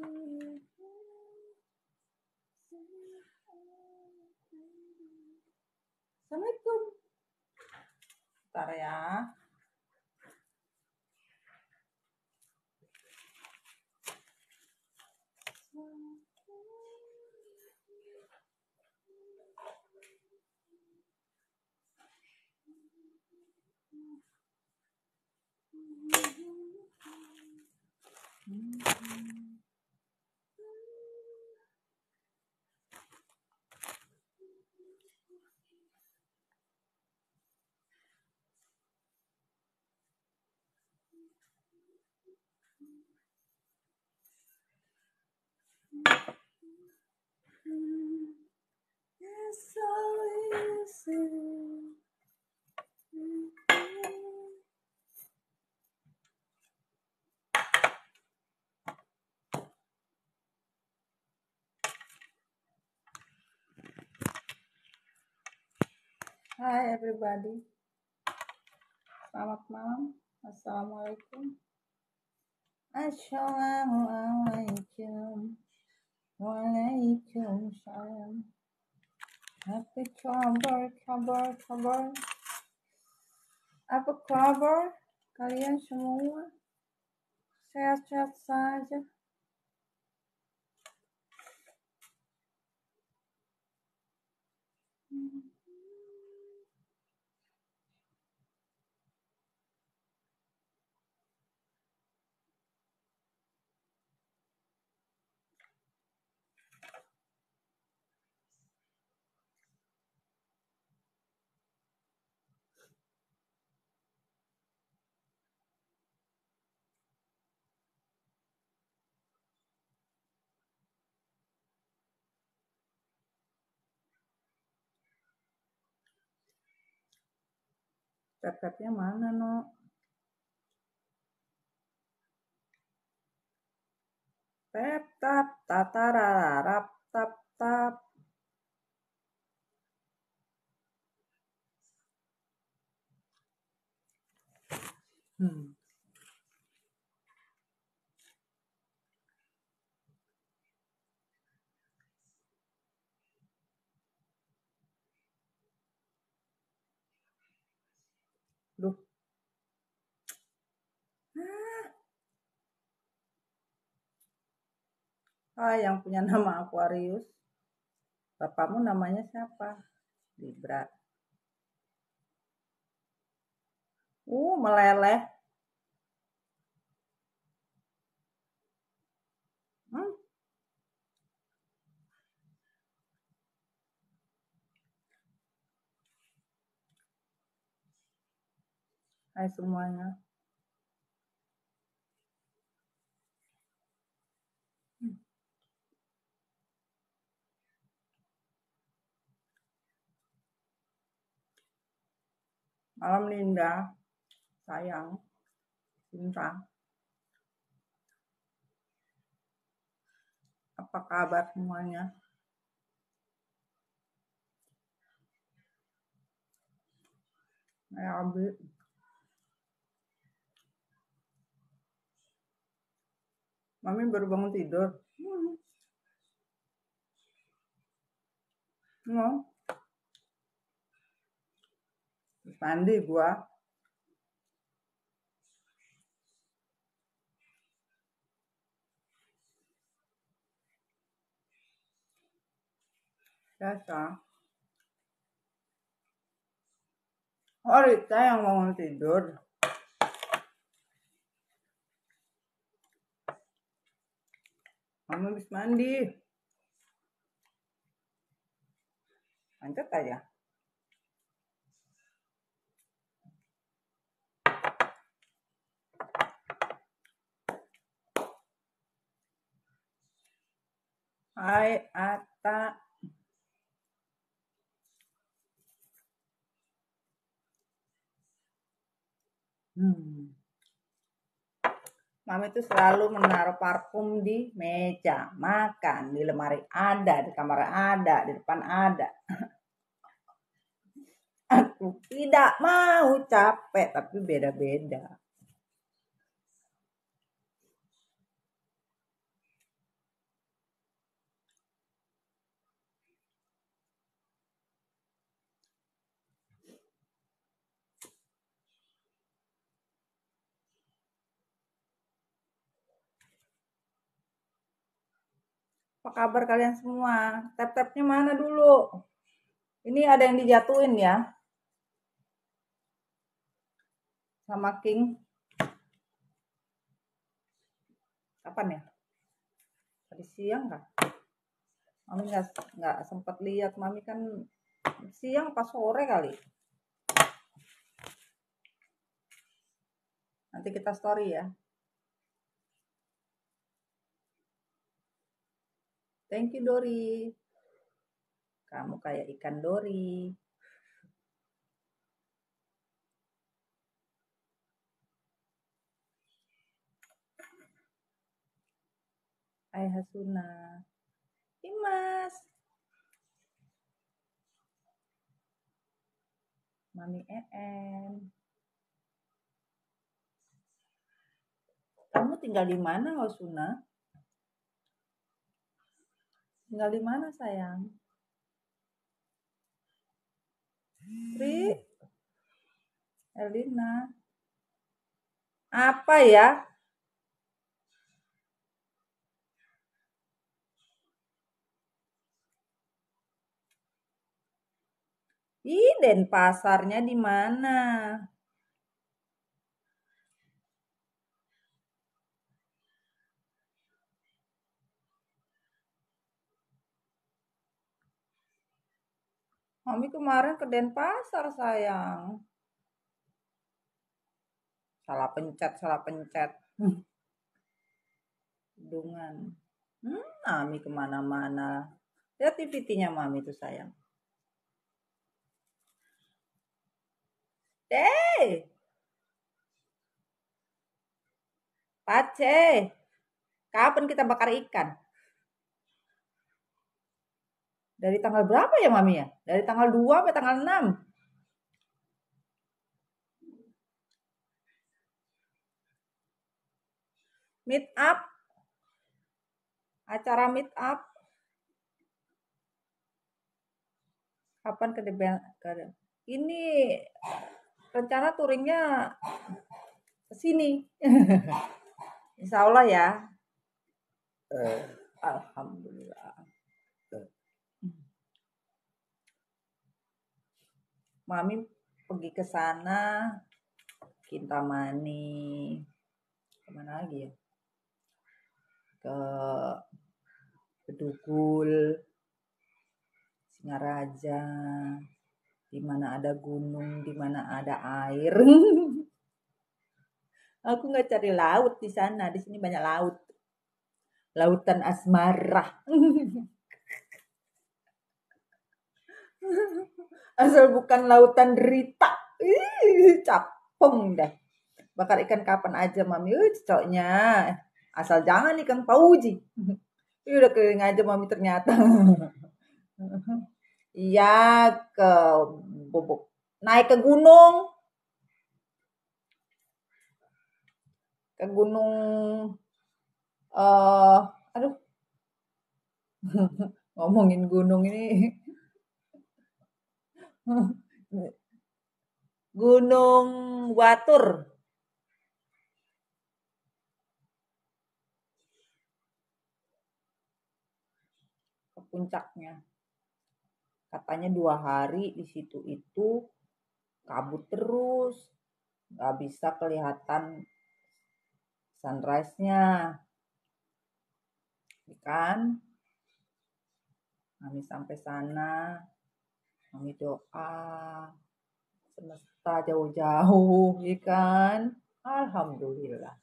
Assalamualaikum. Bentar ya. Hi everybody, selamat malam. Assalamualaikum. Assalamualaikum. Waalaikumsalam. Apa kabar? Apa kabar kalian semua? Sehat-sehat saja? Tap-tapnya mana, no? Tap-tap, tatararap, tap-tap. Duh. Yang punya nama Aquarius. Bapakmu namanya siapa? Libra. Meleleh. Hai semuanya. Malam Linda, sayang, cinta. Apa kabar semuanya? Abi. Mami baru bangun tidur. Mandi gua. Biasa. Rita yang bangun tidur. Mami habis mandi. Lanjut aja. Hai Ata. Mami tuh selalu menaruh parfum di meja makan, di lemari ada, di kamar ada, di depan ada. Aku tidak mau capek, tapi beda-beda. Apa kabar kalian semua? Tap-tapnya mana dulu? Ini ada yang dijatuhin ya. Sama King. Kapan ya? Tadi siang kan? Mami nggak sempat lihat. Mami kan siang pas sore kali. Nanti kita story ya. Thank you Dori. Kamu kayak ikan Dori. Hai Hasuna. Imas. Mami EM. Kamu tinggal di mana Hasuna? Tinggal di mana sayang? Pri? Erlina. Apa ya? Ih, Denpasarnya di mana? Mami kemarin ke Denpasar sayang. Salah pencet. Hidungan. Mami kemana-mana. Lihat TVT-nya Mami tuh sayang. Pace, kapan kita bakar ikan? Dari tanggal berapa ya Mami ya? Dari tanggal 2 sampai tanggal 6. Meet up. Acara meet up. Kapan ke ini rencana touringnya ke sini. Insya Allah ya. Alhamdulillah. Mami pergi ke sana, Kintamani, kemana lagi ya? Ke Bedugul, Singaraja, di mana ada gunung, di mana ada air. Aku nggak cari laut di sana, di sini banyak laut. Lautan asmara. Asal bukan lautan derita. Capung dah. Bakar ikan kapan aja Mami. Cocoknya. Asal jangan ikan pauji. Udah kering aja Mami ternyata. Iya ke bubuk. Naik ke gunung. Ke gunung. Aduh. Ngomongin gunung ini. Gunung Batur. Ke puncaknya. Katanya 2 hari di situ itu kabut terus. Gak bisa kelihatan sunrise-nya. Kan? Mami sampai sana. Mami doa. Semesta jauh-jauh, ya kan? Alhamdulillah.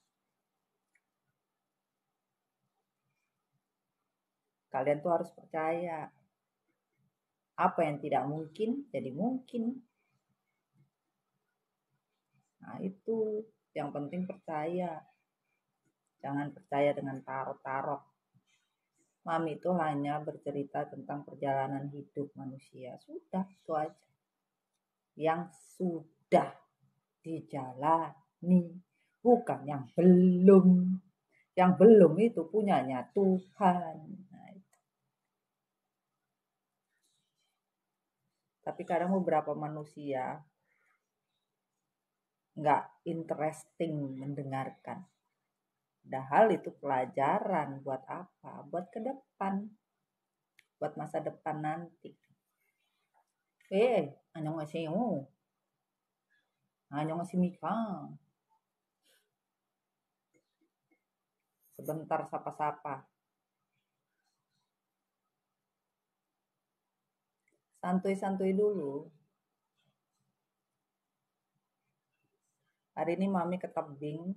Kalian tuh harus percaya. Apa yang tidak mungkin, jadi mungkin. Nah itu, yang penting percaya. Jangan percaya dengan tarot-tarot. Mami itu hanya bercerita tentang perjalanan hidup manusia. Sudah, itu aja. Yang sudah dijalani, bukan yang belum. Yang belum itu punyanya Tuhan. Nah, itu. Tapi kadang beberapa manusia nggak interesting mendengarkan. Padahal itu pelajaran buat apa? Buat ke depan. Buat masa depan nanti. 안녕하세요. 안녕하십니까. Sebentar sapa-sapa. Santuy-santuy dulu. Hari ini Mami ke tebing.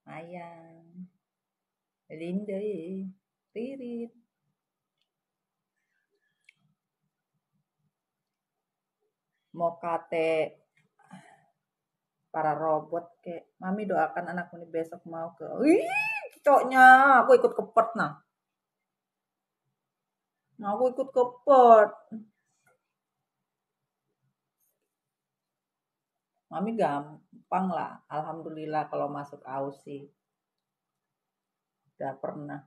Ayang. Linda, Ririt. Mau kate para robot kayak Mami doakan anakku ini besok mau ke cocoknya aku ikut kepet nah aku ikut kepet. Mami gampang lah, alhamdulillah kalau masuk AUSI udah pernah,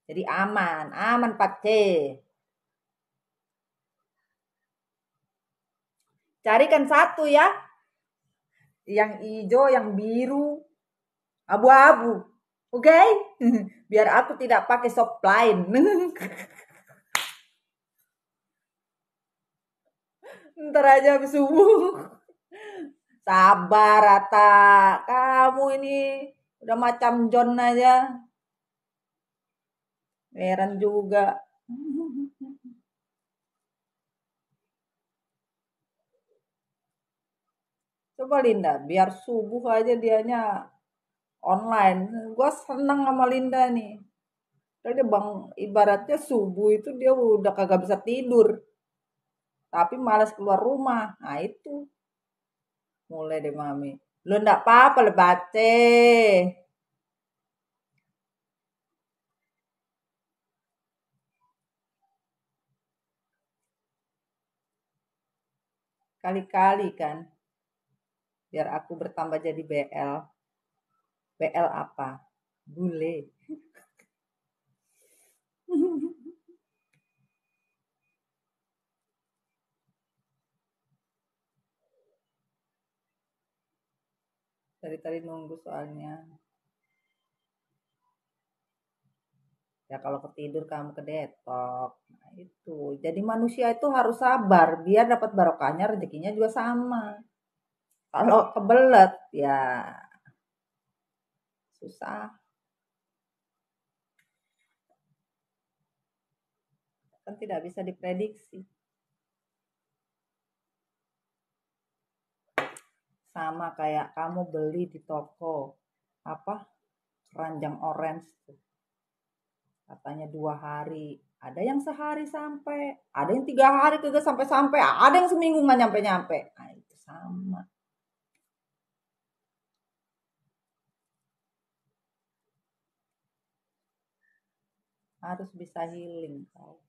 jadi aman Pak C. Carikan satu ya, yang hijau, yang biru, abu-abu, oke? Biar aku tidak pakai soft line. Ntar aja habis subuh. Sabar Ata, kamu ini udah macam John aja. Heran juga. Coba Linda, biar subuh aja dianya online. Gua seneng sama Linda nih. Dia bang, ibaratnya subuh itu dia udah kagak bisa tidur. Tapi malas keluar rumah. Nah itu. Mulai deh Mami. Lu ndak apa-apa le bace. Kali-kali kan. Biar aku bertambah jadi BL. BL apa? Bule. Dari tadi nunggu soalnya. Ya kalau ketidur kamu kedetok. Nah itu. Jadi manusia itu harus sabar. Biar dapat barokahnya rezekinya juga sama. Kalau kebelet ya susah. Kan tidak bisa diprediksi. Sama kayak kamu beli di toko apa keranjang orange tuh. Katanya 2 hari, ada yang sehari sampai, ada yang 3 hari kagak sampai-sampai, ada yang seminggu nggak nyampe-nyampe. Nah itu sama. Harus bisa healing kau.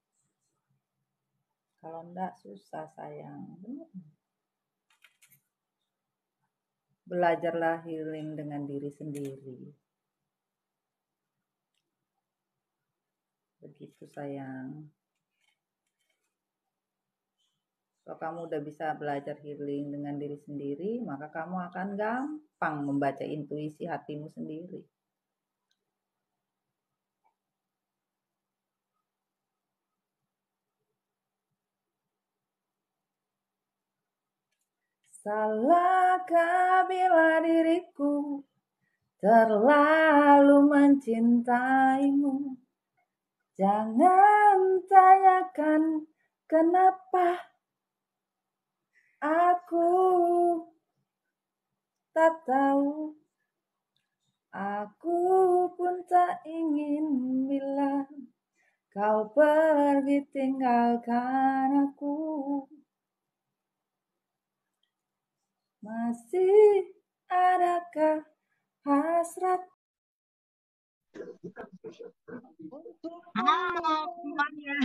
Kalau enggak susah sayang. Belajarlah healing dengan diri sendiri. Begitu sayang. Kalau kamu udah bisa belajar healing dengan diri sendiri, maka kamu akan gampang membaca intuisi hatimu sendiri. Salahkah bila diriku terlalu mencintaimu? Jangan tanyakan kenapa aku tak tahu. Aku pun tak ingin bila kau pergi tinggalkan aku. Masih adakah hasrat? Halo semuanya.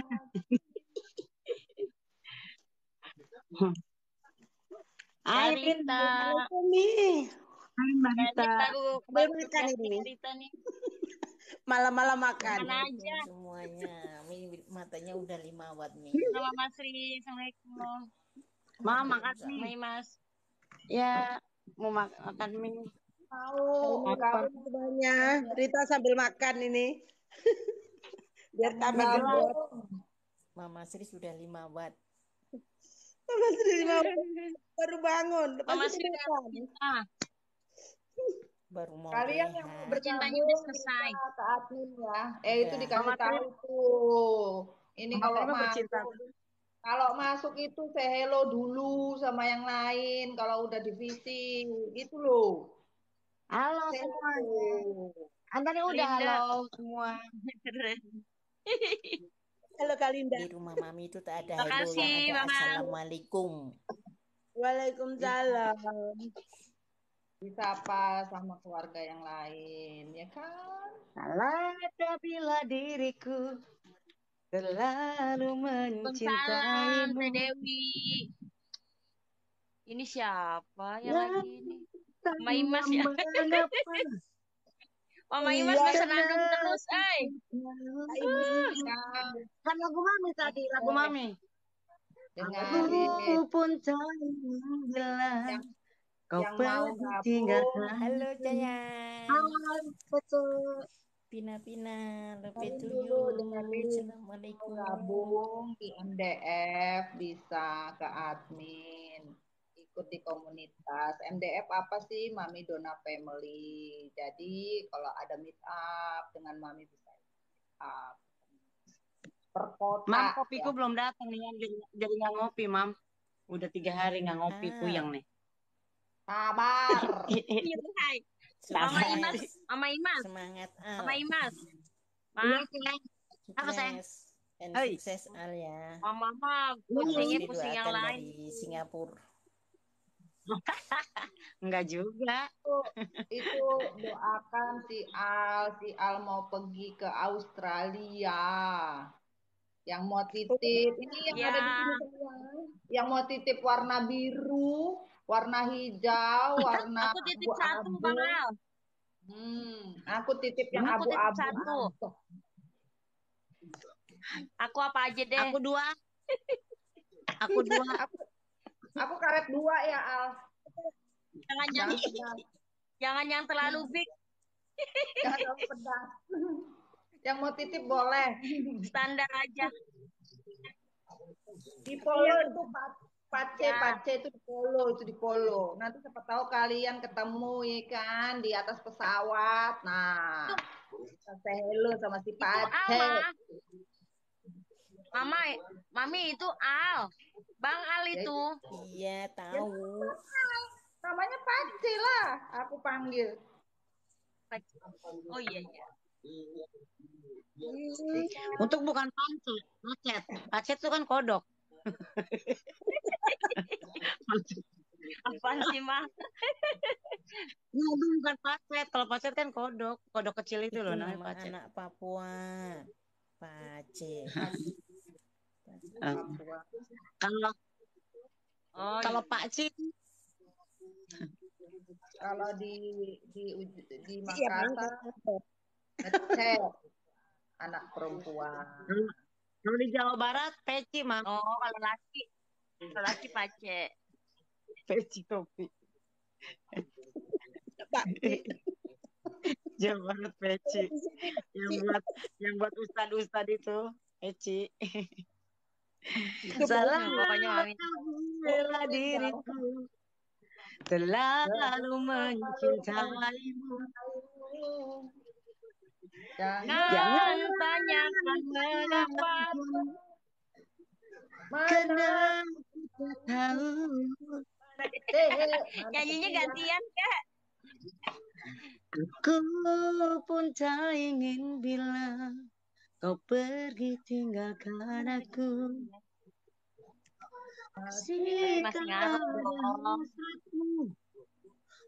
Hai Rita. Hai Mbak Rita. Baru makan ini. Malam-malam makan. Makan aja. Semuanya. Matanya udah 5 watt nih. Sama Mas Ri. Assalamualaikum. Mama makan nih. Mas. Ya. mau makan mie. Mau Apa? Semuanya, Rita sambil makan ini. Biar tambah Gelas. gemuk. Mama Sri sudah 5 watt. Mama Sri baru bangun. Mama Pasti Sri udah makan. cinta. Baru mau kalian yang mau rehat. Cintanya udah bergabung selesai. bisa ke admin ya. Itu Udah. dikasih Mama Sri, tahu tuh. Ini Mama kalau Sri mah bercinta. masuk, kalau masuk itu say hello dulu sama yang lain. Kalau udah divisi, itu loh. Halo Say semuanya. hello. Anda nih udah Linda. halo semua. Halo Kak Linda. Di rumah Mami itu tak ada hello, Makasih, yang ada Mama. assalamualaikum. Waalaikumsalam. Disapa sama keluarga yang lain, ya kan? Salah apabila diriku terlalu Waalaikumsalam, mencintaimu. Teh Dewi. Ini siapa yang Ya, lagi ini? tak Mama Imas ya. mengapa Mama Imas Iya, mesen karena antum terus, Kak Ibu. kan lagu Mami tadi, lagu Mami. Dengarin Aku pun tak ingin bilang yang kau yang mau pergi gabung, tinggalkan. Halo sayang. Hai, betul. Pina-pina, love dengerin to dulu, you. dengerin. Mau Assalamualaikum. gabung di MDF bisa ke admin, ikut di komunitas. MDF apa sih? Mami Dona Family. Jadi kalau ada meet up dengan Mami bisa meet up per kota. Mam, kopiku ya. belum datang nih, jadi nggak ngopi, Mam. Udah 3 hari nggak ngopi, puyeng nih. Sabar. Iya, hai. Mama Imas, Sukses. Mama Imas, Semangat Mama Al. Imas. Iya, Ma, sayang. Apa, sayang? Sukses. And Hei. sukses Al ya. Mama Mama pusingnya Sri pusing yang doakan lain. dari Singapura. Enggak juga. Itu doakan si Al mau pergi ke Australia. Yang mau titip, ini yang Ya, ada di sini semua. Yang mau titip warna biru, warna hijau, warna aku titip satu, abu-abu. Bang Al. Aku titip yang Aku titip abu-abu satu. aja. Aku apa aja deh. Aku 2. Aku 2. Aku karet 2 ya Al. Jangan yang Jangan pedas. jangan yang terlalu big, Jangan terlalu pedas. Yang mau titip boleh. standar aja. Di follow itu Pace Ya. itu di follow. Nanti siapa tahu kalian ketemu ya kan di atas pesawat. Nah, kita say hello sama si Itu Al, Pace. Mama, Mami itu Al. Bang Al Ya, itu. Iya tahu. namanya Pace lah, aku panggil. Oh iya iya. Untuk bukan pancet, pacet. Pacet itu kan kodok. Apaan sih, Ma? Nah, itu bukan pacet. Kalau pacet kan kodok. Kodok kecil itu Itu loh nama namanya pacet. anak Papua. Pace. Papua. Kalau Oh, kalau iya. Pakcik Kalau di Makassar, Ngecek, anak perempuan. kalau di Jawa Barat peci, Mam. Oh, kalau laki pace. Peci topi. Jawa Barat peci. Yang buat ustad itu peci. Salah Pokoknya Mami. bela diriku terlalu mencintaimu. Jangan tanyakan mengapa. Karena kita tahu Nyanyinya gantian, Kak. aku pun tak ingin bilang kau pergi tinggalkan aku. Masih ngarep dong. Hasratmu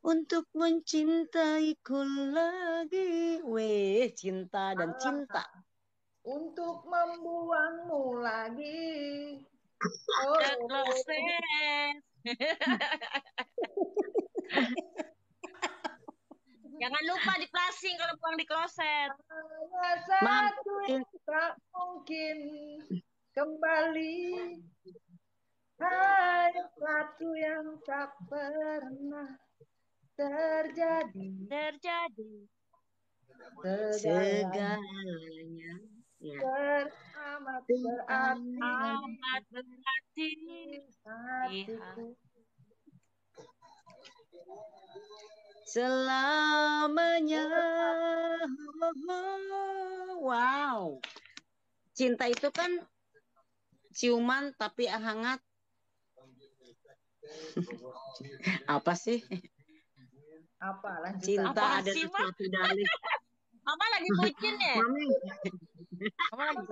untuk mencintaiku lagi. Weh, cinta dan cinta. Untuk membuangmu lagi. The closest. Jangan lupa di flashing kalau pulang di kloset. Hanya satu yang tak mungkin kembali. Hanya satu yang tak pernah terjadi terjadi segalanya segalanya ya teramat berarti amat berarti di hatiku. selamanya. Wow, cinta itu kan ciuman tapi hangat. Apa sih? Apa lanjutan? Cinta Apaan ada sih, Mak? sesuatu dalih. Mama lagi bucin ya? Mami, Mama lagi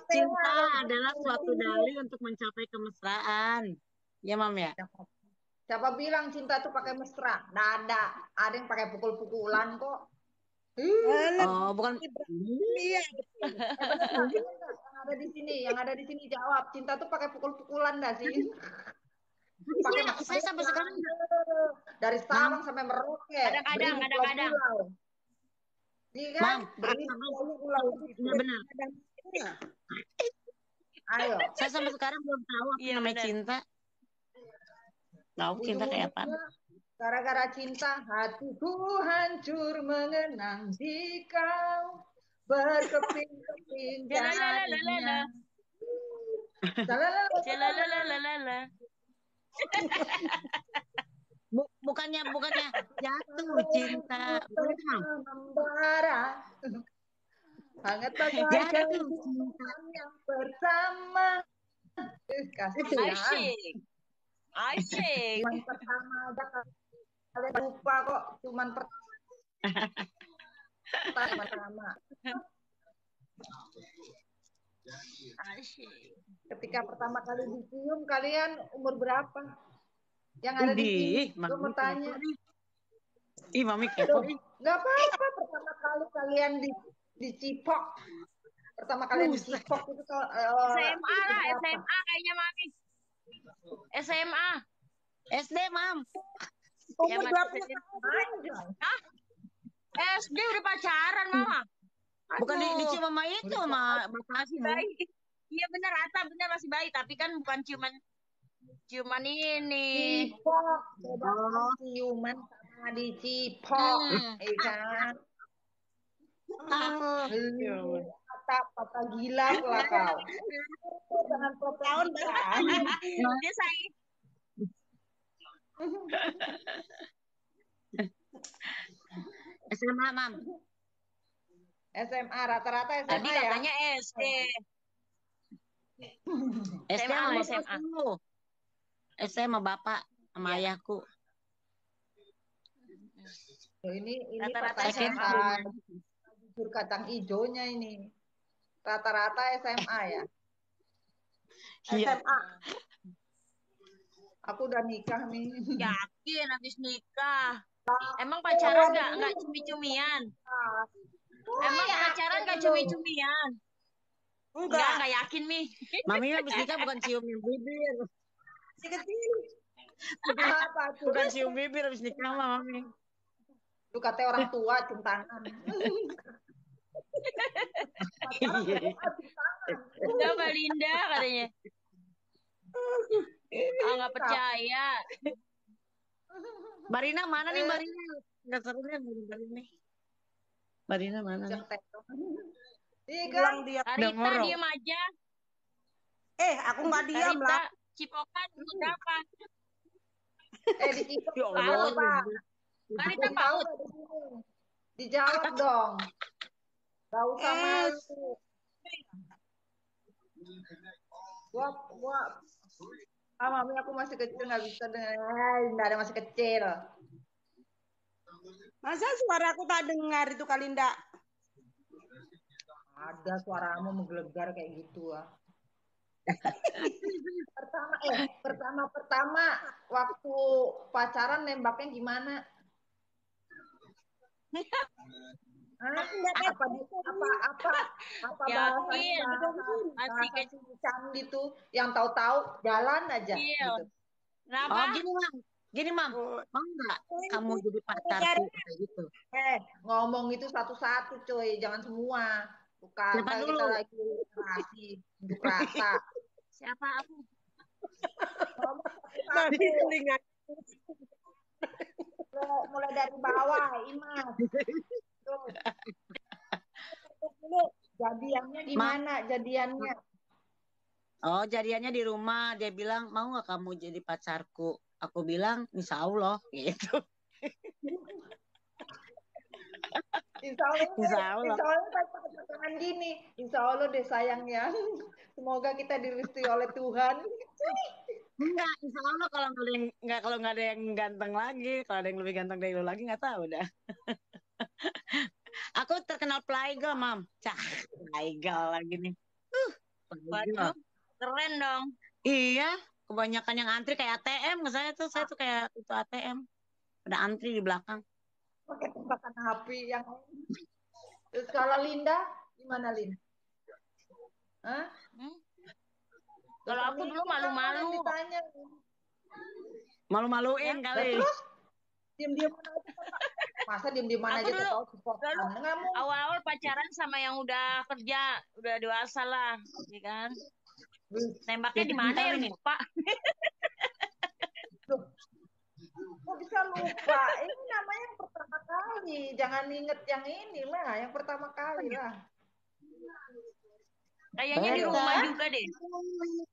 cinta adalah suatu dalih untuk mencapai kemesraan. Ya, Mam ya? Siapa bilang cinta tuh pakai mesra? Nggak ada. Ada yang pakai pukul-pukulan kok. Oh, bukan. Iya. Bener nggak? Bener nggak? Yang ada di sini, yang ada di sini jawab. Cinta tuh pakai pukul-pukulan nggak sih? Pakai Saya sampai sekarang dari Sabang sampai Merauke. Kadang-kadang, beribu kadang-kadang. pulau-pulau. Iya kan? Mam, Beribu pulau-pulau. iya benar. Ayo. Saya sampai sekarang belum tahu apa Iya, namanya benar. cinta. Tahu cinta kayak apa? Ujung-ujungnya gara-gara cinta hatiku hancur mengenang di kau berkeping-keping Jalalalalala. jadinya. Jalalalalala. Bukannya jatuh cinta. Bukan itu, Mam. Membara hangat bagaikan Jatuh cinta. yang pertama. Kasihan. Asyik. Asyik. Cuman pertama aja kalian lupa kok. Cuman pertama. Asyik. Ketika pertama kali dicium kalian umur berapa? Yang ada di sini. Widih, Gue Mami mau tanya. kepo nih. Ih, Mami kepo. Nggak apa-apa pertama kali kalian dicipok. Pertama kalian dicipok itu SMA lah, berapa? SMA kayaknya Mami. SMA. SD, Mam. Ya, Umur Mas. 20 tahun. Hah? SD udah pacaran, Mama. Bukan dicium sama itu sama bapakmu. Bayi. Iya benar, Ata benar masih bayi, tapi kan bukan cuman ini. Cipok, beda ciuman sama dicipok, iya kan? Patah gila lah kau. Jangan Tahun Dia sayang. SMA, Mam. SMA rata-rata SMA Tadi ya. katanya SD. SD SMA, sama SMA. bapakku. SD sama bapak sama ayahku. Loh, ini Rata-rata pertanyaan jujur kacang hijaunya ini. Rata-rata SMA ya. Iya. SMA. Aku udah nikah nih. Yakin habis nikah. Emang pacaran nggak cumi-cumian? Emang pacaran nggak cumi-cumian? Enggak yakin nih. Mami habis nikah bukan cium bibir. Si kecil. Apa tuh? Bukan cium bibir habis nikah mah, Mami. Lu kata orang tua cium tangan. Iya. Coba Linda katanya. Ah nggak percaya. Barina mana nih Barina? Nggak seru nih Barina. Barina mana? nih? Iya kan? Bilang dia. Arita diem aja. Aku nggak diam Arita lah. cipokan umur berapa? Dicipok. Ya Allah. Apa? Arita Tahu PAUD. nggak di sini? Dijawab dong. Gak usah malu. Gua Mami aku masih kecil nggak bisa dengar. Nggak ada masih kecil. Masa suara aku tak dengar itu Kalinda? Ada suaramu menggelegar kayak gitu ah. Pertama waktu pacaran nembaknya gimana? Apa Yakin. bahasa cincan gitu yang tahu-tahu jalan aja gitu. Kenapa? Oh gini Mam, mau nggak kamu jadi pacarku kayak gitu? Ngomong itu satu-satu coy, jangan semua. Bukan kita lagi relasi unjuk rasa. Siapa aku? Dari telinga. mulai dari bawah, Imas. Tuh. Dulu jadiannya gimana? Jadiannya. Oh, jadiannya di rumah. Dia bilang, mau nggak kamu jadi pacarku? Aku bilang, insya Allah. Gitu. Insya Allah, Insya Allah. pasangan gini. Insya Allah deh sayangnya. Semoga kita direstui oleh Tuhan. Enggak, insya Allah kalau nggak ada yang ganteng lagi, kalau ada yang lebih ganteng dari lu lagi nggak tahu dah. Aku terkenal playgirl, Mam. Cah, playgirl lagi nih. Waduh, keren dong. Iya, kebanyakan yang antri kayak ATM. Saya tuh kayak itu ATM. Ada antri di belakang. Pakai tembakan api yang. Terus kalau Linda, gimana Lin? Hah? Kalau aku dulu malu-malu. Ditanya. Malu-maluin kali. Terus diam-diam aja. Masa diam-diam aja Aku dulu awal-awal pacaran sama yang udah kerja, udah dewasa lah, ya kan? Nembaknya di mana ya lupa? Kok bisa lupa? Ini namanya yang pertama kali. Jangan inget yang ini lah, yang pertama kali lah. Kayaknya di rumah juga deh.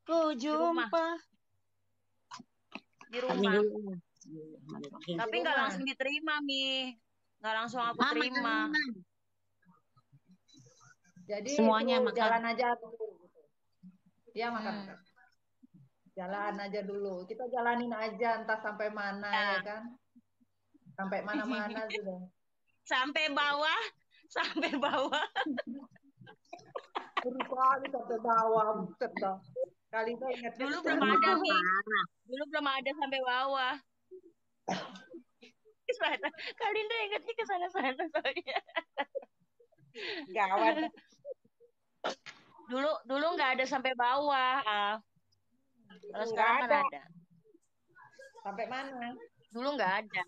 Ku jumpa. Di rumah. Tapi nggak langsung diterima, Mi. Nggak langsung aku terima. Jadi semuanya jalan aja dulu. Ya makan. Jalan aja dulu. Kita jalanin aja entah sampai mana ya kan. Sampai mana-mana sudah. Sampai bawah. Kali sampai bawah, buset dah. Kali itu ingat dulu belum ada, Mi. Dulu belum ada sampai bawah. Kalinda ingatnya ke sana-sana soalnya. Gawat. Dulu nggak ada sampai bawah. Kalau sekarang kan ada. Sampai mana? Dulu nggak ada.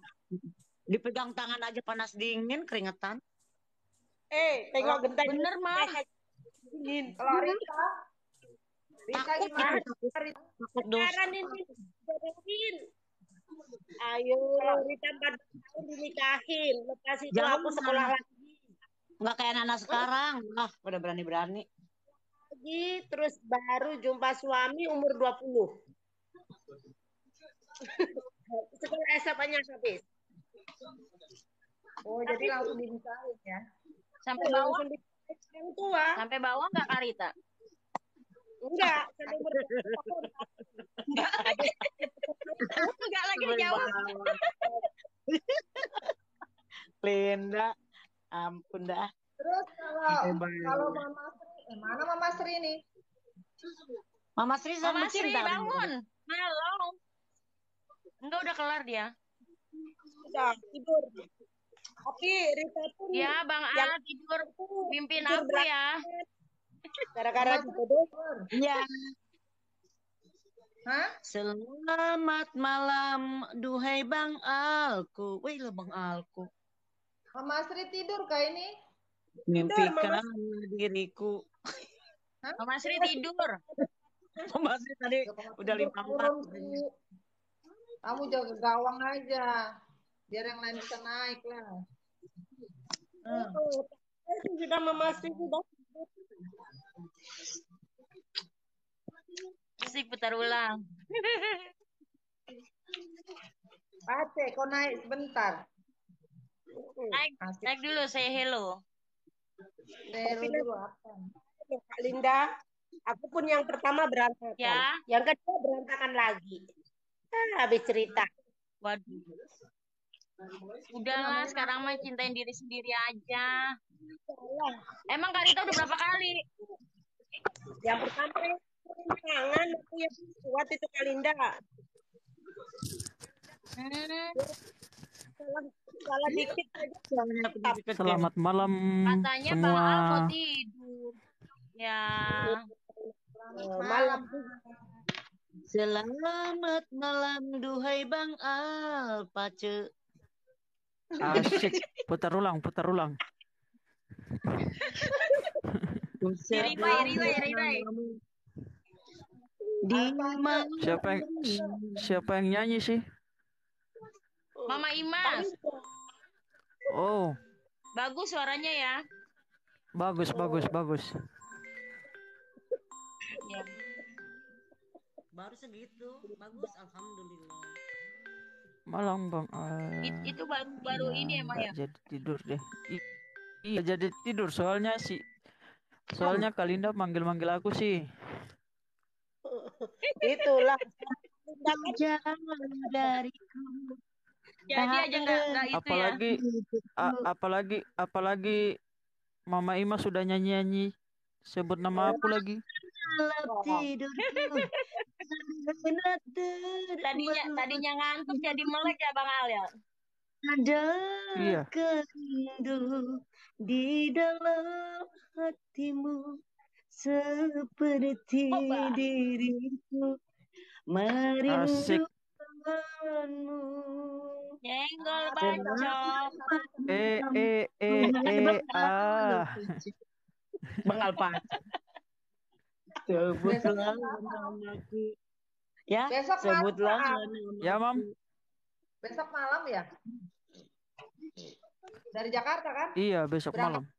Dipegang tangan aja panas dingin, keringetan. Tengok gentar. Bener, Mah. Dingin. Kalau Rita gimana? Sekarang ini beresin. Ayo, Rita 4 tahun dinikahin. Lepas itu aku sekolah lagi. Nggak kayak anak sekarang. Udah berani-berani. Lagi, terus baru jumpa suami umur 20. Sekolah SMA-nya habis. Oh, jadi langsung dinikahin ya? Sampai bawah? Yang tua. Sampai bawah nggak, Karita? Enggak, sampai umur 20 tahun. Enggak lagi jawab. Linda, ampun dah. Terus kalau Mama Sri, mana Mama Sri nih? Mama Sri sama Mama Sri bangun. Halo. Enggak, udah kelar dia. Udah tidur. Tapi Rita pun Ya, Bang A tidur. Pimpin aku ya. Gara-gara tidur. Ya. Hah? Selamat malam, duhai Bang Alku. Wih lah Bang Alku. Mama Sri tidur kah ini? Mimpikan diriku. Mama Sri tidur. Mama Sri tadi udah 54. Kamu jaga gawang aja. Biar yang lain bisa naik lah. Sudah Mama Sri sudah. Musik putar ulang. Pace, kau naik sebentar. Naik dulu, say hello. Hello dulu apa? Kak Linda, aku pun yang pertama berantakan. Ya. Yang kedua berantakan lagi. Habis cerita. Waduh. Udahlah, sekarang mah cintain diri sendiri aja. Emang Karita udah berapa kali? Yang pertama tangan aku yang kuat itu Kak Linda. Salah dikit aja. Selamat malam Katanya semua. Bang Al mau tidur. Ya. Malam. Selamat malam, duhai Bang Al. Pace. Asik. Putar ulang. Ribai. Siapa yang nyanyi sih? Mama Imas. Oh, Bagus suaranya ya. bagus. Ya. Baru segitu. Bagus, alhamdulillah. Malam Bang. Itu baru Iya, ini emang nggak ya. jadi tidur deh. Iya jadi tidur soalnya Kalinda manggil aku sih. Itulah. Jangan dariku. Jadi aja nggak itu ya. Apalagi Mama Ima sudah nyanyi sebut nama aku lagi. Malam tidurku. Tadinya ngantuk jadi melek ya Bang Al ya. Ada Iya. kerindu di dalam hatimu seperti diriku merindukanmu. Nyenggol bacok. Bang Alpa. Sebutlah namaku. Ya, Besok sebutlah malam. namaku. Ya, Mam. Besok malam ya? Dari Jakarta kan? Iya, besok Berangkat. malam.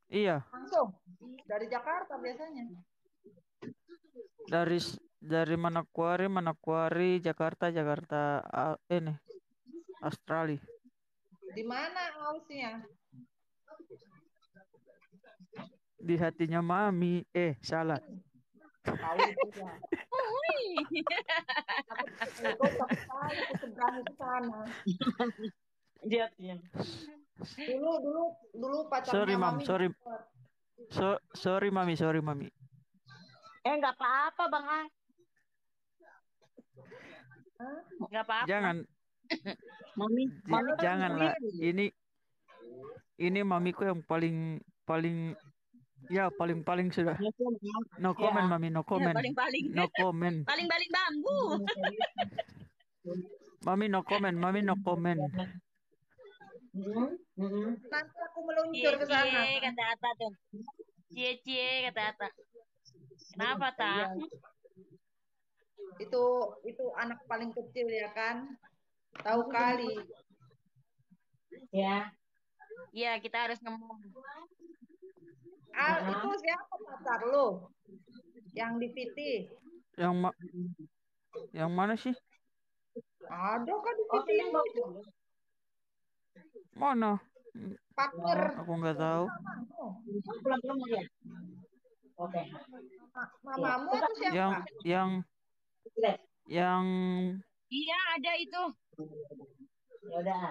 Iya, Langsung dari Jakarta biasanya. dari Manokwari, Jakarta, ini Australia. Di mana hausnya? Di hatinya Mami. Salah. Tahu itu ya. Aku seberang ke sana. Dulu pacarnya Sorry, Mam. Mami. Sorry, Mami. Nggak apa-apa, Bang Al. Nggak apa-apa. Jangan. Mami Janganlah. Ini mamiku yang paling sudah. No comment, Mami, no comment. Ya, paling. No comment. Paling bambu. Mami no comment. Nanti aku meluncur ke sana. Cie kata Ata tuh. Cie kata Ata. Kenapa tak? Itu anak paling kecil ya kan? Tahu kali. Ya. Iya, kita harus ngomong. Itu siapa pacar lo? Yang di PT? Yang mana sih? Ada kan di PT itu. Mana? Partner. Aku nggak tahu. Oke. Mamamu atau siapa? Yang Iya, ada itu. Ya udah.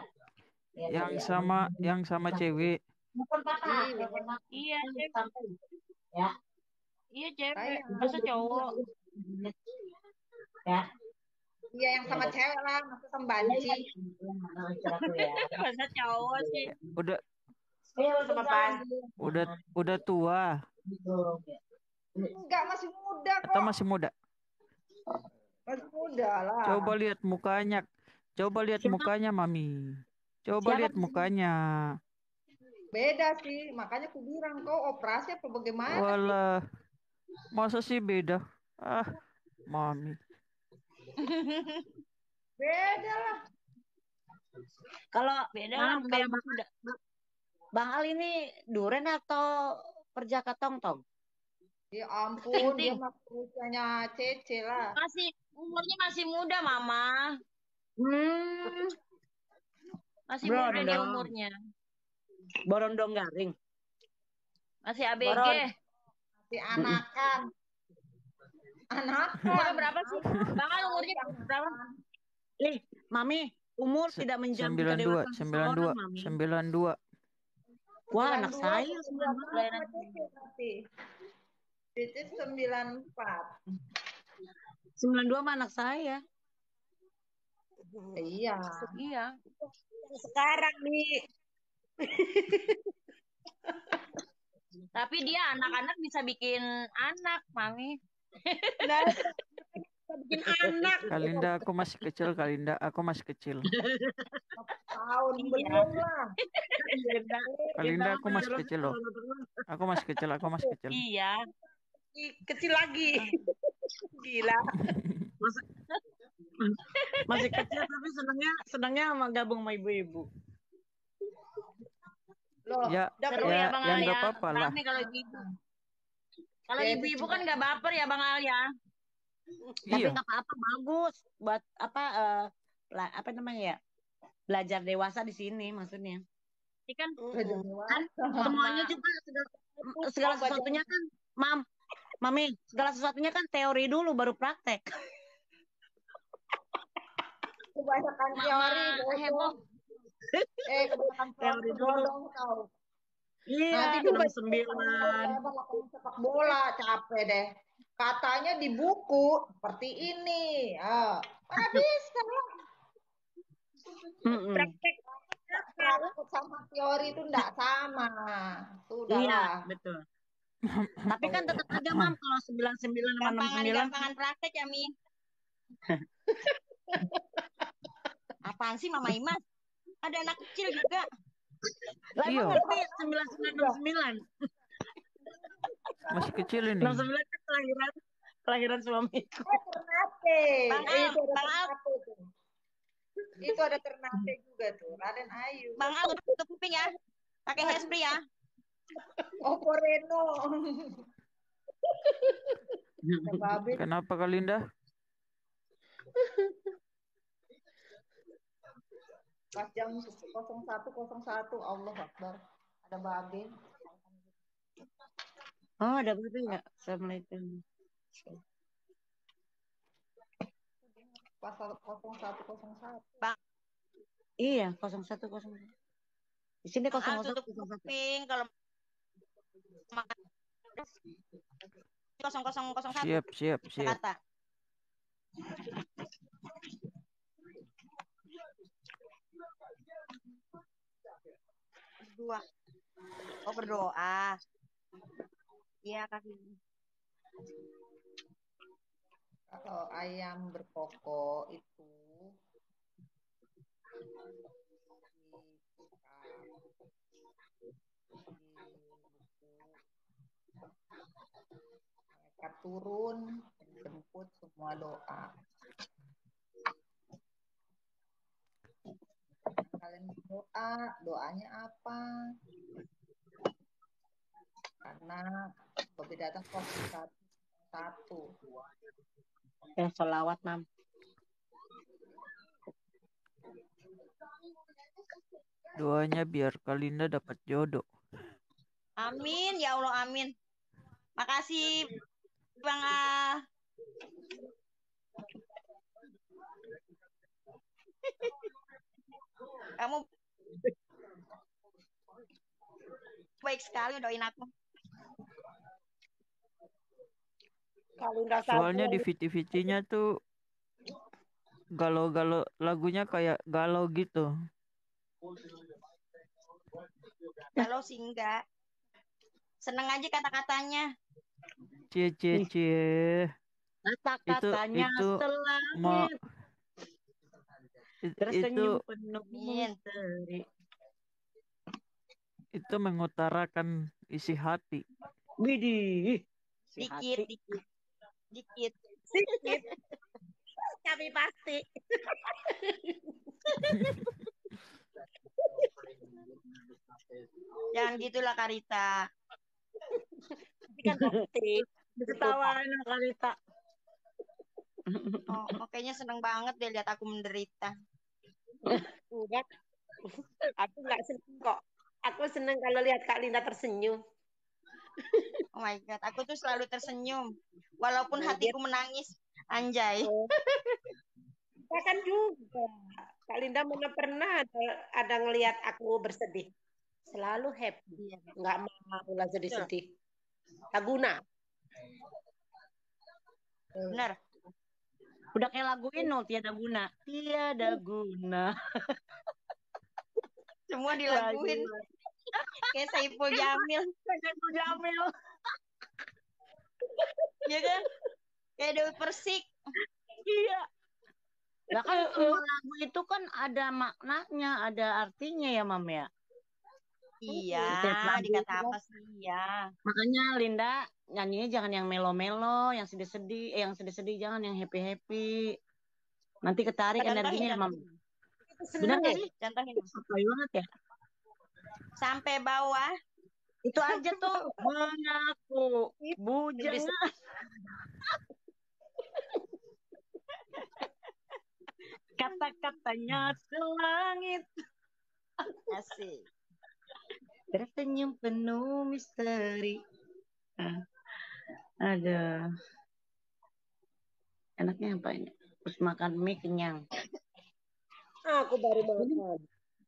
yang sama cewek. Iya, cewek. Ya. Iya, cewek. Masa cowok? Ya. Iya yang sama cewek lah, masa sembanci. Masa cowok sih. Udah tua. Enggak, masih muda kok. Atau masih muda? Masih muda lah. Coba lihat mukanya, Mami. Coba lihat mukanya. Beda sih, makanya aku bilang kau operasi apa bagaimana? Walah, masa sih beda? Mami. Beda lah. Kalau beda lah, Bang Al ini duren atau perjaka tong-tong? Ya ampun, dia masih usianya Cece lah. Umurnya masih muda, Mama. Masih Brondong. muda dia umurnya. Borondong garing. Masih ABG. Masih anakan. Umurnya berapa sih? Bang Al umurnya berapa? Mami, umur tidak menjamin kedewasaan seorang, Mami. 92. Wah, anak saya. Cece 94. 92 mah anak saya. Iya. Sekarang nih. Tapi dia anak-anak bisa bikin anak, Mami. Nah, bikin anak. Kalinda, aku masih kecil. Tahun belum lah. Kalinda, aku masih kecil loh. Aku masih kecil. Iya. Kecil lagi. Gila. Masih kecil tapi senangnya sama gabung sama ibu-ibu. Loh, Ya, Seru ya, ya Bang ya Al nggak ya. apa-apa lah. Rame kalau ibu-ibu. Kalau ya itu ibu-ibu juga. kan nggak baper ya Bang Al ya. Tapi Iya, nggak apa-apa, bagus buat apa namanya ya? Belajar dewasa di sini maksudnya. Ini kan Belajar Mm-mm. kan dewasa. Semuanya mama juga Itu segala coba sesuatunya kan, Mami, segala sesuatunya kan teori dulu baru praktek. Kebanyakan mama teori heboh. bodong. Kebanyakan teori Teori itu dulu. bodong tau. Iya, Nanti juga 69. lebar lapangan sepak bola, capek deh. Katanya di buku seperti ini. Mana bisa? Mm-mm. praktek apa? Praktek sama teori itu enggak sama. Iya, Sudahlah. betul. Tapi kan tetap aja, Mam, kalau 99 sama 69. Gampangan praktek ya Mi. Apaan sih Mama Imas? Ada anak kecil juga. Lah emang iya, ngerti 99 masih kecil ini. 69 kan kelahiran suamiku. Ternate. Bang Al, Itu ada Bang Al, Ternate tuh. Itu ada Ternate juga tuh. Raden Ayu. Bang Al tutup kuping ya. Pakai hairspray ya. Opo Reno. Ada babe. Kenapa Kalinda? Pas jam 01.01 Allah Akbar. Ada babe. Oh, ada berarti ya. Assalamualaikum. Pas 01.01. Iya, 0101. Di sini Bang Al tutup 0101. kuping kalau makan 0001 Siap. Jakarta. Berdua. Oh berdoa. Iya Kak. Kalau ayam berkokok itu mereka turun jemput semua doa. Kalian berdoa, doanya apa? Karena Bobi datang kos satu. Sholawat, Mam. Doanya biar Kalinda dapat jodoh. Amin ya Allah amin. Makasih Bang Al. Kamu baik sekali doain aku. Kalinda Soalnya di Sabtu VT-VT-nya tuh galau-galau, lagunya kayak galau gitu. Kalau sih enggak. Seneng aja kata-katanya. Cie. Kata-katanya Itu mau selangit. Tersenyum penuh Amin. misteri. itu mengutarakan isi hati. Widih. Dikit. tapi pasti. Jangan gitulah Karita. Tapi kan pasti. Ketawain Karita. Oh, kayaknya seneng banget deh lihat aku menderita. Enggak. Aku nggak seneng kok. Aku seneng kalau lihat Kak Linda tersenyum. Oh my God, aku tuh selalu tersenyum. Walaupun hatiku menangis. Anjay. Kita kan juga. Kak Linda mana pernah ada ngelihat aku bersedih. Selalu happy. Nggak mau lah sedih-sedih. Tak guna. Bener. Udah kayak lagu Inul, tiada guna. Tiada guna. Semua dilaguin. Kayak Saiful Jamil. Saiful Jamil. Ya kan? Kayak Dewi Persik. Iya. Nah kan semua lagu itu kan ada maknanya, ada artinya ya, Mam ya. Iya, Setiap lagu dikata itu. apa sih ya? Makanya Linda nyanyinya jangan yang melo-melo, yang sedih-sedih, yang sedih-sedih jangan yang happy-happy. Nanti ketarik energinya, Mam. Benar nggak sih? Contohin. Sesuai banget ya. Sampai bawah. Itu aja tuh mengaku bujangan. Kata-katanya selangit. Asik. Tersenyum penuh misteri. Ada. Enaknya apa ini? Terus makan mie kenyang. Aku baru makan.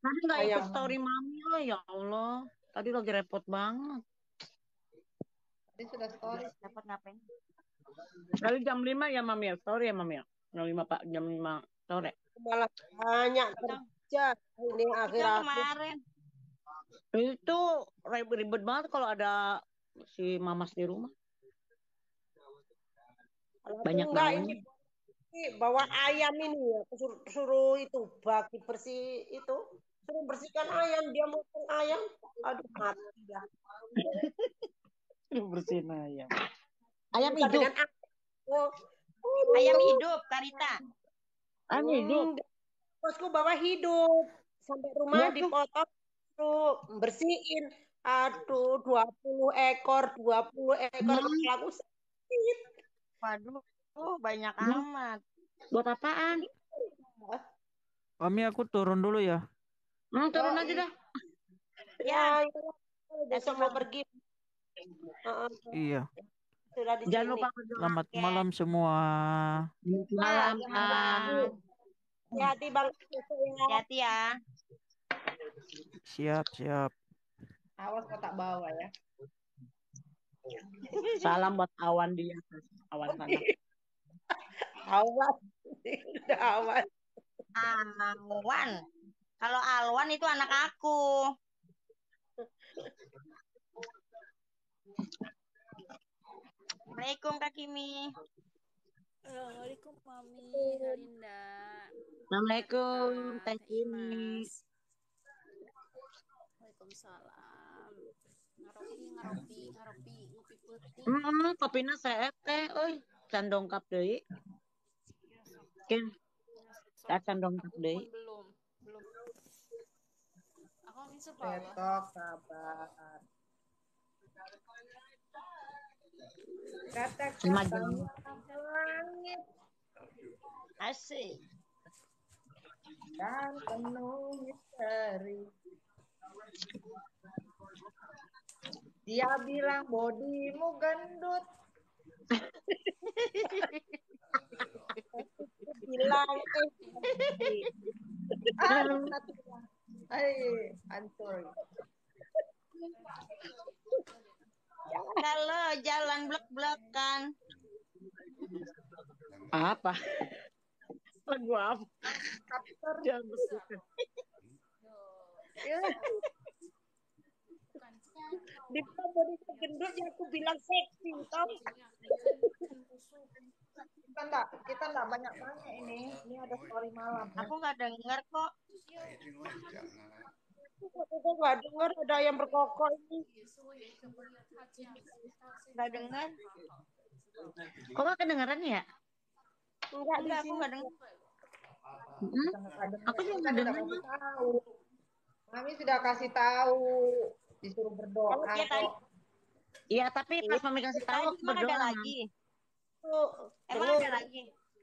Tadi nggak ikut Ayam. story Mami lah, ya Allah. Tadi lagi repot banget. Tadi sudah story. Dapat ngapain? Tadi jam 5 ya Mami ya, story ya Mami ya. Jam 5 sore. Malah banyak kerja. Ini Itu akhir-akhir. kemarin. Itu ribet banget kalau ada si Mamas di rumah. Banyak Enggak, banget. ini bawa ayam ini ya. Suruh itu bagi bersih itu. Suruh bersihkan ayam. Dia motong ayam. Aduh, mati dah. Bersihin ayam. Ayam Bukan hidup. dengan aku. Ayam hidup, Karita. Ayam hidup. Bosku bawa hidup. Sampai rumah Waduh. dipotong. Tuh, bersihin. Aduh, 20 ekor. 20 ekor. Kepala aku sakit. Waduh, banyak amat. Buat apaan? Mami aku turun dulu ya. Turun aja dah. Ya, besok mau pergi. Iya. Sudah di Jangan sini. lupa berdoa. Selamat malam semua. Malam, Hati-hati Bang. Hati-hati ya. Siap, siap. Awas kau tak bawa ya. Salam buat awan di atas. Awan sana. Awas. Awas. Alwan. Kalau Alwan itu anak aku. Assalamualaikum Kak Kimi. Assalamualaikum Mami, Linda. Assalamualaikum Teh Kimi. Imas. Waalaikumsalam. Ngaropi, ngopi putih. Kopina seet teh, euy. Can dongkap deui. Kin. Can dongkap deui. Belum. Aku insya Besok sabar. Kata-katanya langit Asik. dan penuh misteri. Dia bilang bodimu gendut. Bilang I'm sorry. Kalau jalan blok-blokan. Apa? Lagu apa? Jangan bersihkan. di body gendut yang aku bilang seksi, tau? Kita enggak banyak ini. Ini ada story malam. Aku nggak dengar kok. Aku nggak dengar ada yang berkokok ini. Nggak dengar. Kok gak kedengeran ya? Enggak di Enggak, aku sini. nggak dengar. Aku juga Kan udah dengar. kasih tahu. Mami sudah kasih tahu. Disuruh berdoa Kalau dia tadi, kok. Iya, tapi pas Mami kasih tahu tadi aku emang ada berdoa. lagi. Tuh, Emang ada lagi.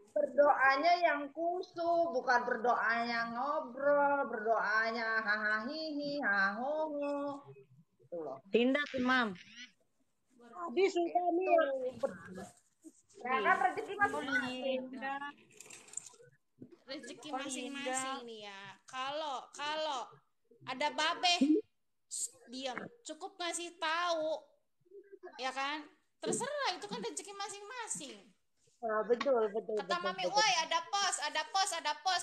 Berdoanya yang khusyuk, bukan berdoanya ngobrol, berdoanya hahaha hahoho. Gitu loh. Tindak tuh, Mam. tadi sudah nih. Ya kan rezeki masing-masing. Rezeki masing-masing nih ya. Kalau ada babe, diam. Cukup ngasih tahu, ya kan? Terserah, itu kan rezeki masing-masing. Nah, betul. Kata Mami, woi ada pos.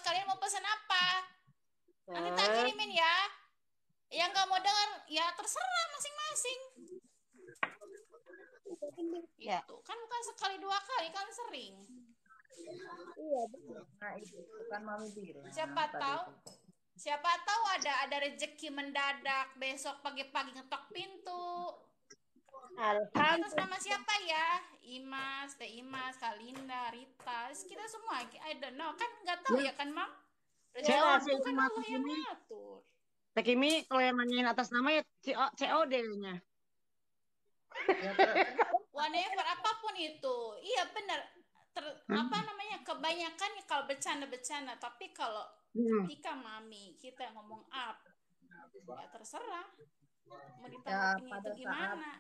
Kalian mau pesan apa? Nanti tak kirimin ya. Yang nggak mau dengar, ya terserah masing-masing. Ya. Itu kan bukan sekali dua kali, kan sering. Iya, betul. Nah itu kan Mami bilang. Siapa tahu ada rezeki mendadak besok pagi-pagi ngetok pintu. Ini atas nama Alhamdulillah. siapa ya? Imas, Teh Imas, Kalinda, Rita, kita semua. I don't know. Kan nggak tahu Ya, ya kan, Mam? CO Rezeki sih itu kan cuma Allah yang ngatur. Teh Kimi kalau yang nanyain atas nama ya COD-nya. Ya, Whatever apapun itu. Iya benar. Apa namanya? Kebanyakan ya kalau bercanda-bercanda, tapi kalau ketika Mami kita ngomong up, ya terserah. Mau ya ditanggapin pada itu saat gimana?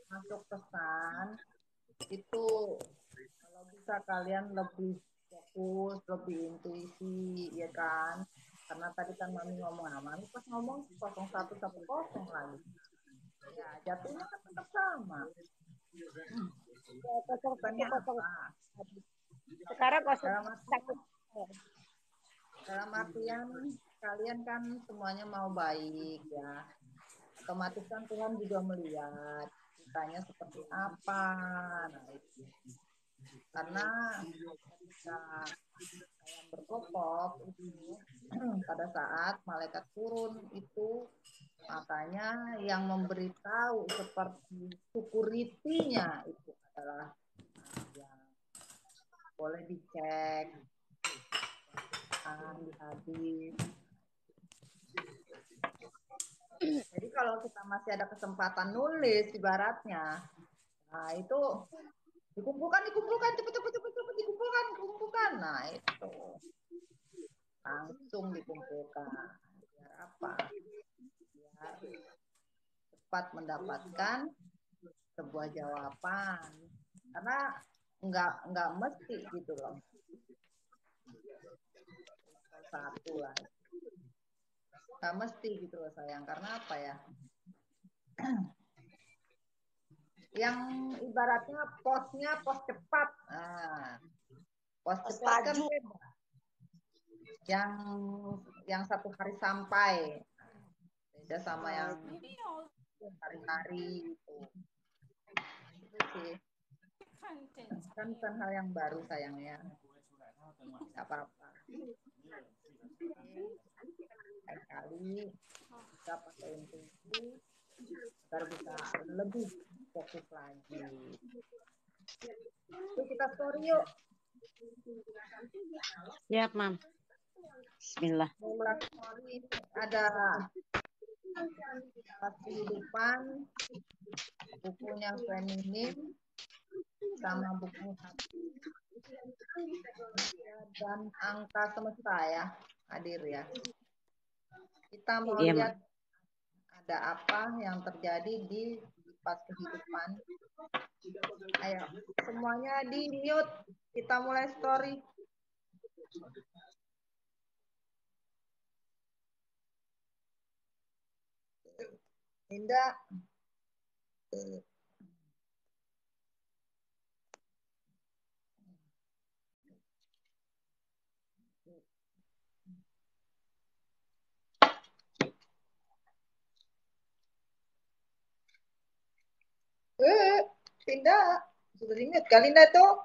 masuk pesan itu kalau bisa kalian lebih fokus, lebih intuisi, ya kan? Karena tadi kan Mami ngomong, Mami pas ngomong 0110 lagi. Ya, jatuhnya kan tetap sama. Bukannya apa? Sekarang 01. Dalam artian kalian kan semuanya mau baik ya. Otomatis kan Tuhan juga melihat kitanya seperti apa. Nah, itu. Karena ketika kalian berkokok itu pada saat malaikat turun itu, makanya yang memberitahu seperti security-nya itu adalah yang boleh dicek di hadis. Jadi kalau kita masih ada kesempatan nulis ibaratnya, nah itu dikumpulkan cepet dikumpulkan. Nah itu langsung dikumpulkan. Biar apa? Biar cepat mendapatkan sebuah jawaban. Karena nggak mesti gitu loh. Satu lah. Nggak mesti gitu loh sayang. Karena apa ya? Yang ibaratnya posnya pos cepat. Nah, pos cepat kan beda. Yang 1 hari sampai beda sama yang hari-hari itu sih kan hal yang baru sayangnya, nggak apa-apa. Kali kita pakai intuisi agar bisa lebih fokus lagi. Yuk kita story yuk. Siap, Mam. Bismillah. Story ada pas kehidupan, bukunya feminin sama buku hati dan angka semesta ya hadir ya. Kita mau lihat ada apa yang terjadi di pas kehidupan. Ayo semuanya di mute, kita mulai story. Linda. Linda sudah di mute kali Linda tuh.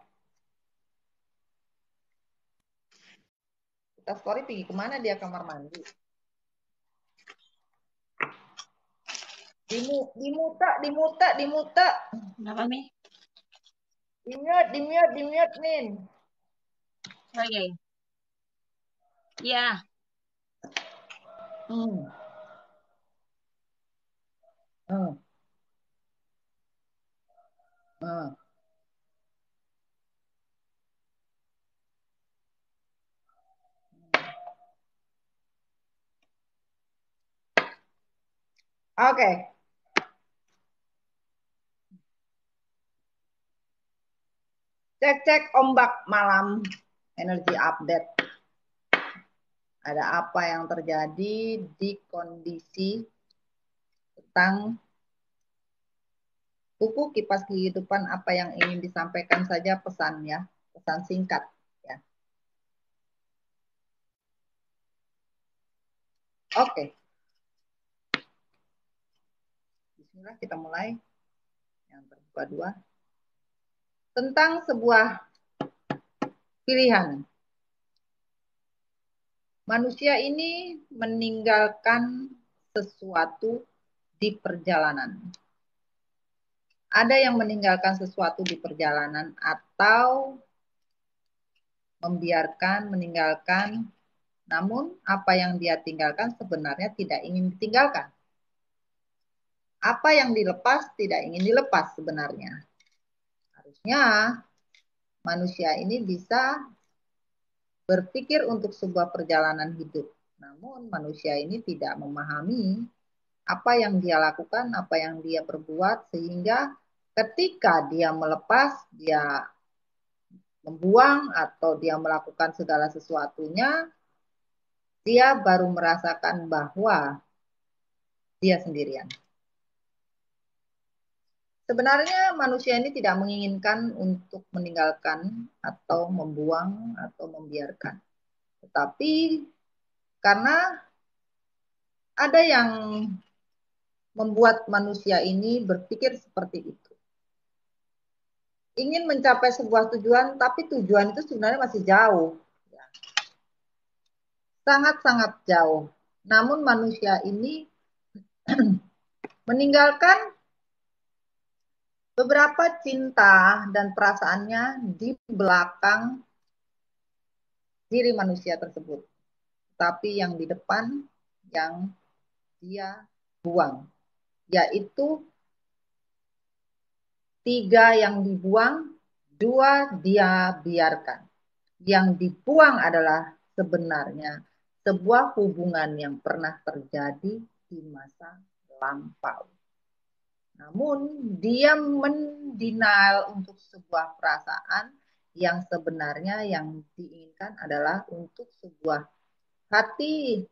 Kita story pergi kemana dia, kamar mandi. Dimuta. Kenapa, Mi? Di mute, Min. Oh iya. Iya. Oke. Cek ombak malam, energi update. Ada apa yang terjadi di kondisi tentang buku kipas kehidupan, apa yang ingin disampaikan saja pesannya, pesan singkat ya. Oke. Bismillah, kita mulai. Yang terbuka 2. Tentang sebuah pilihan. Manusia ini meninggalkan sesuatu di perjalanan. Ada yang meninggalkan sesuatu di perjalanan atau meninggalkan, namun apa yang dia tinggalkan sebenarnya tidak ingin ditinggalkan. Apa yang dilepas tidak ingin dilepas sebenarnya. Harusnya manusia ini bisa berpikir untuk sebuah perjalanan hidup. Namun manusia ini tidak memahami apa yang dia lakukan, apa yang dia perbuat, sehingga ketika dia melepas, dia membuang, atau dia melakukan segala sesuatunya, dia baru merasakan bahwa dia sendirian. Sebenarnya manusia ini tidak menginginkan untuk meninggalkan atau membuang atau membiarkan. Tetapi karena ada yang membuat manusia ini berpikir seperti itu. Ingin mencapai sebuah tujuan, tapi tujuan itu sebenarnya masih jauh. Sangat-sangat jauh. Namun manusia ini meninggalkan beberapa cinta dan perasaannya di belakang diri manusia tersebut. Tapi yang di depan yang dia buang. Yaitu 3 yang dibuang, 2 dia biarkan. Yang dibuang adalah sebenarnya sebuah hubungan yang pernah terjadi di masa lampau. Namun dia mendenial untuk sebuah perasaan yang sebenarnya yang diinginkan adalah untuk sebuah hati.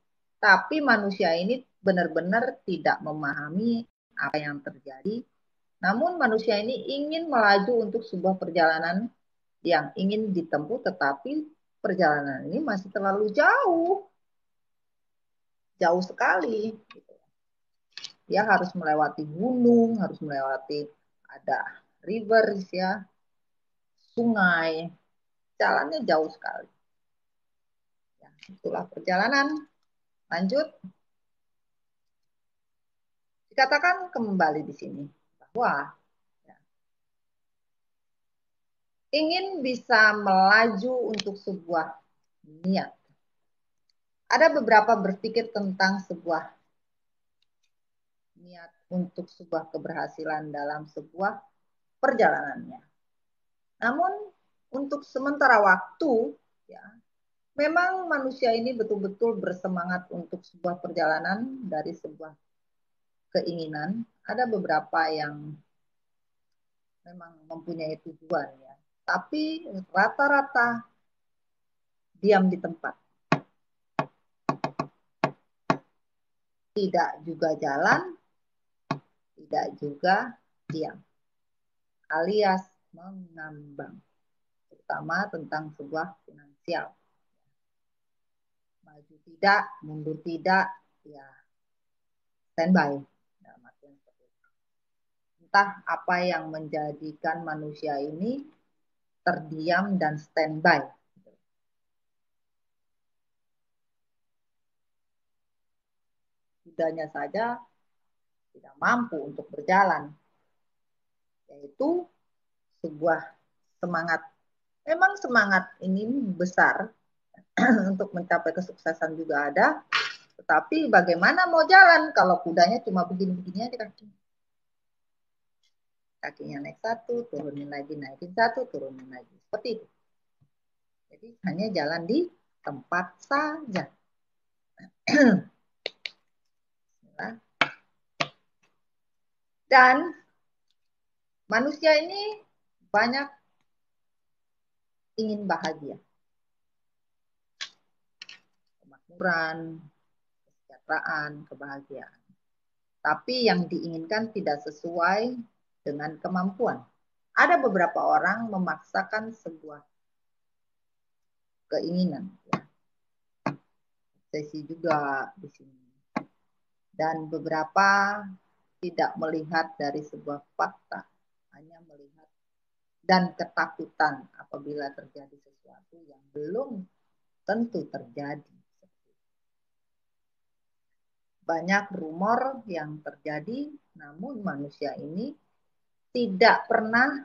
Tapi manusia ini benar-benar tidak memahami apa yang terjadi. Namun manusia ini ingin melaju untuk sebuah perjalanan yang ingin ditempuh, tetapi perjalanan ini masih terlalu jauh. Jauh sekali. Dia harus melewati gunung, harus melewati ada rivers ya, sungai. Jalannya jauh sekali. Ya, itulah perjalanan. Lanjut. Dikatakan kembali di sini bahwa ya, ingin bisa melaju untuk sebuah niat. Ada beberapa berpikir tentang sebuah niat untuk sebuah keberhasilan dalam sebuah perjalanannya. Namun untuk sementara waktu, ya, memang manusia ini betul-betul bersemangat untuk sebuah perjalanan dari sebuah keinginan. Ada beberapa yang memang mempunyai tujuan, ya. Tapi rata-rata diam di tempat. Tidak juga jalan, tidak juga diam. Alias mengambang. Terutama tentang sebuah finansial. Maju tidak, mundur tidak, ya standby. Entah apa yang menjadikan manusia ini terdiam dan standby. Kudanya saja tidak mampu untuk berjalan. Yaitu sebuah semangat. Memang semangat ini besar untuk mencapai kesuksesan juga ada. Tetapi bagaimana mau jalan kalau kudanya cuma begini-begini aja kakinya. Kakinya naik 1, turunin lagi, naikin 1, turunin lagi. Seperti itu. Jadi hanya jalan di tempat saja. Dan manusia ini banyak ingin bahagia. Kemakmuran, kesejahteraan, kebahagiaan. Tapi yang diinginkan tidak sesuai dengan kemampuan. Ada beberapa orang memaksakan sebuah keinginan. Ya. Sesi juga di sini. Dan beberapa tidak melihat dari sebuah fakta, hanya melihat dan ketakutan apabila terjadi sesuatu yang belum tentu terjadi. Banyak rumor yang terjadi, namun manusia ini tidak pernah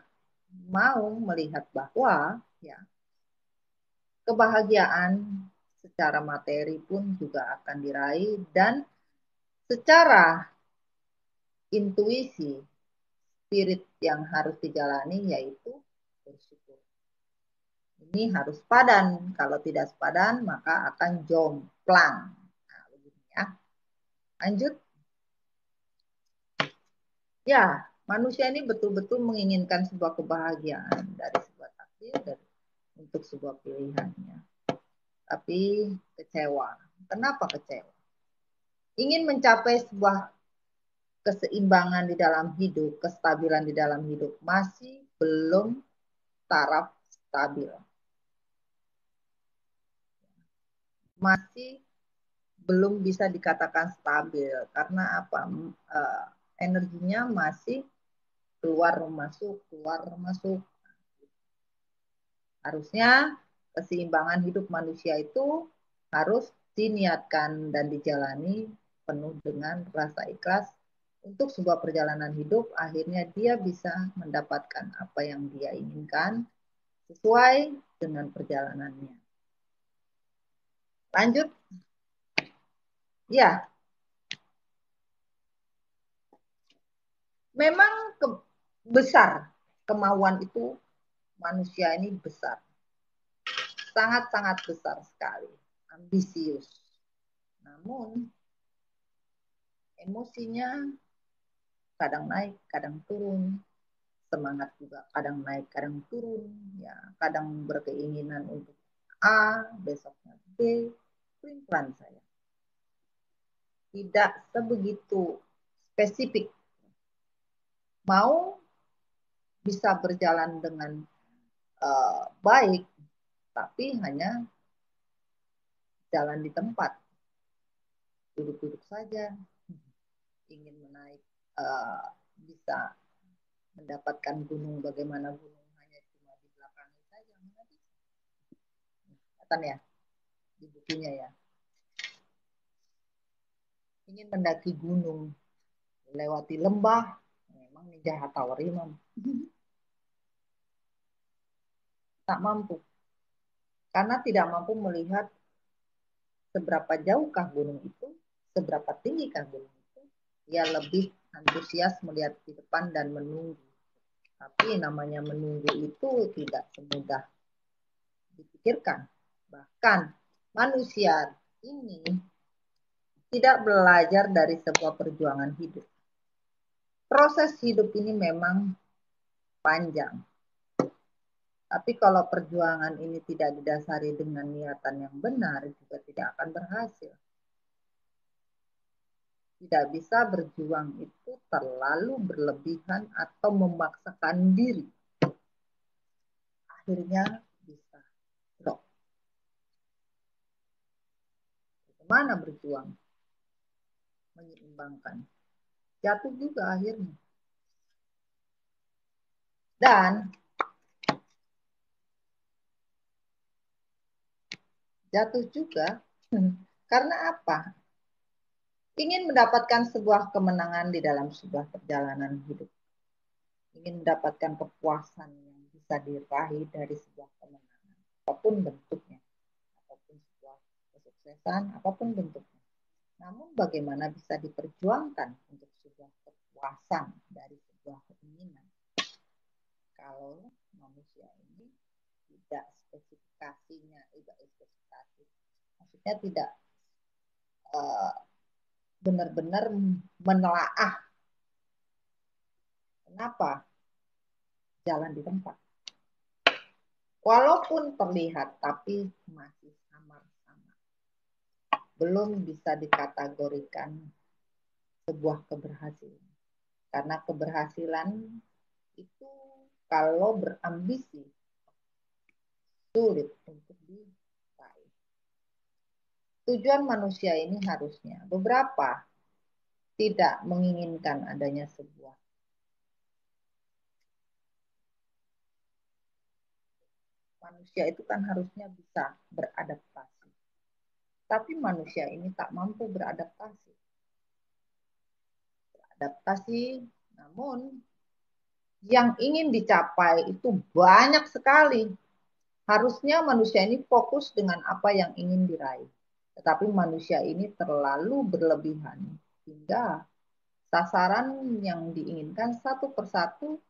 mau melihat bahwa ya kebahagiaan secara materi pun juga akan diraih, dan secara intuisi spirit yang harus dijalani yaitu bersyukur. Ini harus padan. Kalau tidak sepadan maka akan jomplang. Nah, begini ya. Lanjut. Ya, manusia ini betul-betul menginginkan sebuah kebahagiaan dari sebuah takdir dan untuk sebuah pilihannya. Tapi kecewa. Kenapa kecewa? Ingin mencapai sebuah keseimbangan di dalam hidup, kestabilan di dalam hidup, masih belum taraf stabil. Masih belum bisa dikatakan stabil. Karena apa? Energinya masih keluar masuk. Harusnya keseimbangan hidup manusia itu harus diniatkan dan dijalani penuh dengan rasa ikhlas untuk sebuah perjalanan hidup. Akhirnya dia bisa mendapatkan apa yang dia inginkan sesuai dengan perjalanannya. Lanjut. Ya. Memang besar kemauan itu, manusia ini besar. Sangat-sangat besar sekali. Ambisius. Namun emosinya kadang naik, kadang turun. Semangat juga kadang naik, kadang turun. Ya, kadang berkeinginan untuk A, besoknya B. Pelan saya. Tidak sebegitu spesifik. Mau bisa berjalan dengan baik, tapi hanya jalan di tempat, duduk-duduk saja. Ingin menaik, bisa mendapatkan gunung, bagaimana gunung hanya cuma di belakangnya saja, mana bisa. Kelihatan ya di bukunya ya. Ingin mendaki gunung, lewati lembah, memang Ninja Hattori tak mampu, karena tidak mampu melihat seberapa jauhkah gunung itu, seberapa tinggikah gunung itu. Ia lebih antusias melihat di depan dan menunggu. Tapi namanya menunggu itu tidak semudah dipikirkan. Bahkan manusia ini tidak belajar dari sebuah perjuangan hidup. Proses hidup ini memang panjang. Tapi kalau perjuangan ini tidak didasari dengan niatan yang benar, juga tidak akan berhasil. Tidak bisa berjuang itu terlalu berlebihan atau memaksakan diri. Akhirnya bisa drop. Bagaimana berjuang? Menyeimbangkan. Jatuh juga akhirnya. Dan jatuh juga karena apa? Ingin mendapatkan sebuah kemenangan di dalam sebuah perjalanan hidup. Ingin mendapatkan kepuasan yang bisa diraih dari sebuah kemenangan. Apapun bentuknya. Apapun sebuah kesuksesan, apapun bentuknya. Namun bagaimana bisa diperjuangkan untuk sebuah kepuasan dari sebuah keinginan? Kalau manusia ini tidak spesifikasinya, maksudnya tidak benar-benar menelaah kenapa jalan di tempat. Walaupun terlihat, tapi masih samar-samar. Belum bisa dikategorikan sebuah keberhasilan. Karena keberhasilan itu kalau berambisi sulit untuk diraih. Tujuan manusia ini harusnya beberapa tidak menginginkan adanya sebuah manusia itu kan harusnya bisa beradaptasi. Tapi manusia ini tak mampu beradaptasi. Beradaptasi, namun yang ingin dicapai itu banyak sekali. Harusnya manusia ini fokus dengan apa yang ingin diraih. Tetapi manusia ini terlalu berlebihan hingga sasaran yang diinginkan satu persatu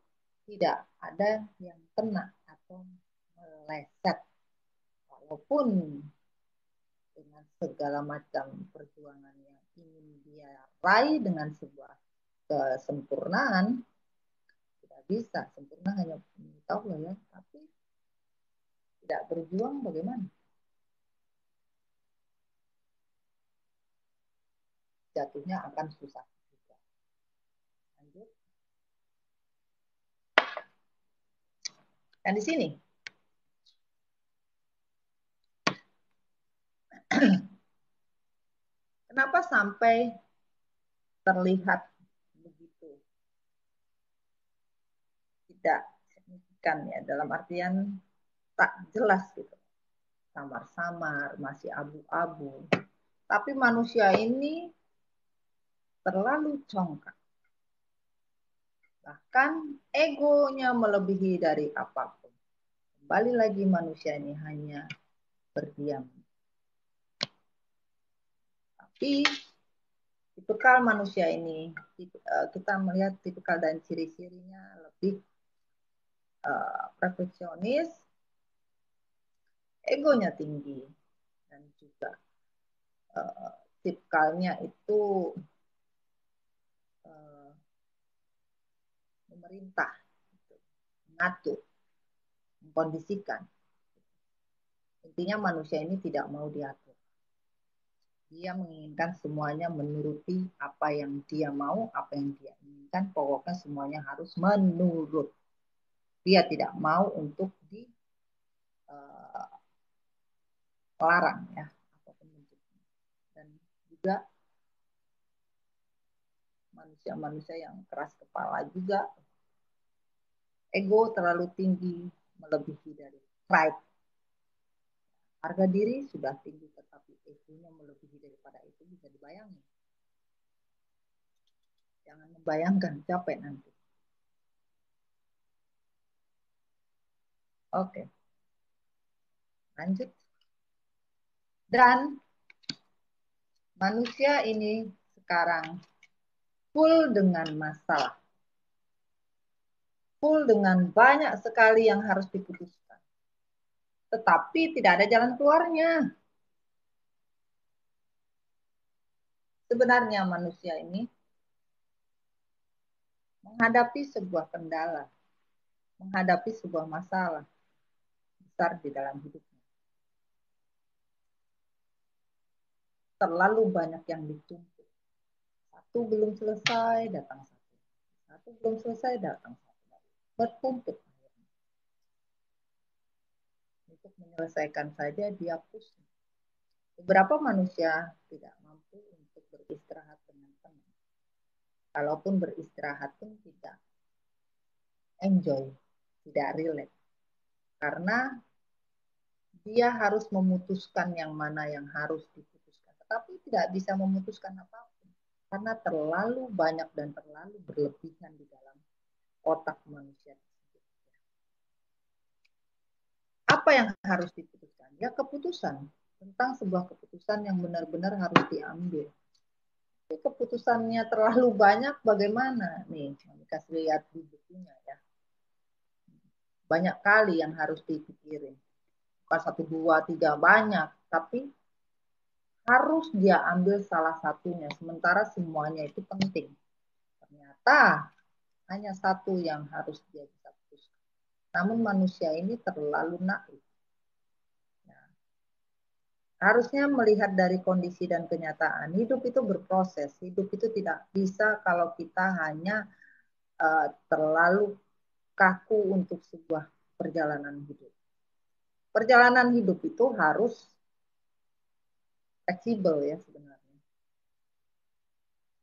tidak ada yang kena atau meleset. Walaupun dengan segala macam perjuangan yang ingin dia raih dengan sebuah kesempurnaan, tidak bisa. Sempurna hanya tahu ya, tapi tidak berjuang bagaimana? Jatuhnya akan susah juga. Lanjut. Dan di sini kenapa sampai terlihat begitu tidak signifikan ya, dalam artian tak jelas gitu, samar-samar, masih abu-abu. Tapi manusia ini terlalu congkak. Bahkan egonya melebihi dari apapun. Kembali lagi manusia ini hanya berdiam. Tapi tipikal manusia ini, kita melihat tipikal dan ciri-cirinya lebih perfeksionis, egonya tinggi, dan juga tipikalnya itu memerintah, mengatur, mengkondisikan. Intinya manusia ini tidak mau diatur. Dia menginginkan semuanya menuruti apa yang dia mau, apa yang dia inginkan. Pokoknya semuanya harus menurut. Dia tidak mau untuk dilarang ya, apapun bentuknya. Dan juga manusia-manusia yang keras kepala juga, ego terlalu tinggi, melebihi dari pride. Harga diri sudah tinggi, tetapi egonya melebihi daripada itu, bisa dibayangkan. Jangan membayangkan, capek nanti. Oke. Lanjut. Dan manusia ini sekarang full dengan masalah. Full dengan banyak sekali yang harus diputuskan. Tetapi tidak ada jalan keluarnya. Sebenarnya manusia ini menghadapi sebuah kendala, menghadapi sebuah masalah besar di dalam hidupnya. Terlalu banyak yang ditumpuk. Satu belum selesai, datang satu. Satu belum selesai, datang satu. Bertumpuk. Untuk menyelesaikan saja dia pusing. Beberapa manusia tidak mampu untuk beristirahat dengan tenang. Kalaupun beristirahat pun tidak enjoy, tidak relax. Karena dia harus memutuskan yang mana yang harus diputuskan. Tetapi tidak bisa memutuskan apapun. Karena terlalu banyak dan terlalu berlebihan di dalam otak manusia. Apa yang harus diputuskan? Ya keputusan. Tentang sebuah keputusan yang benar-benar harus diambil. Tapi keputusannya terlalu banyak, bagaimana? Nih, kasih lihat di bukunya ya. Banyak kali yang harus dipikirin. Bukan 1, 2, 3, banyak. Tapi harus dia ambil salah satunya. Sementara semuanya itu penting. Ternyata hanya satu yang harus dia bisa putuskan. Namun manusia ini terlalu naif. Nah, harusnya melihat dari kondisi dan kenyataan. Hidup itu berproses. Hidup itu tidak bisa kalau kita hanya terlalu kaku untuk sebuah perjalanan hidup. Perjalanan hidup itu harus fleksibel ya sebenarnya.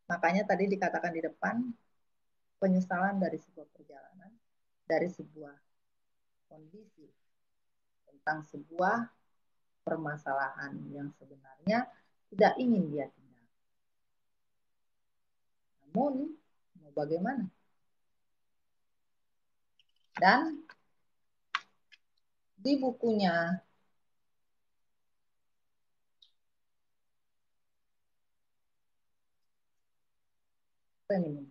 Makanya tadi dikatakan di depan, penyesalan dari sebuah perjalanan, dari sebuah kondisi, tentang sebuah permasalahan yang sebenarnya tidak ingin dia tinggal. Namun, mau bagaimana? Dan di bukunya feminim.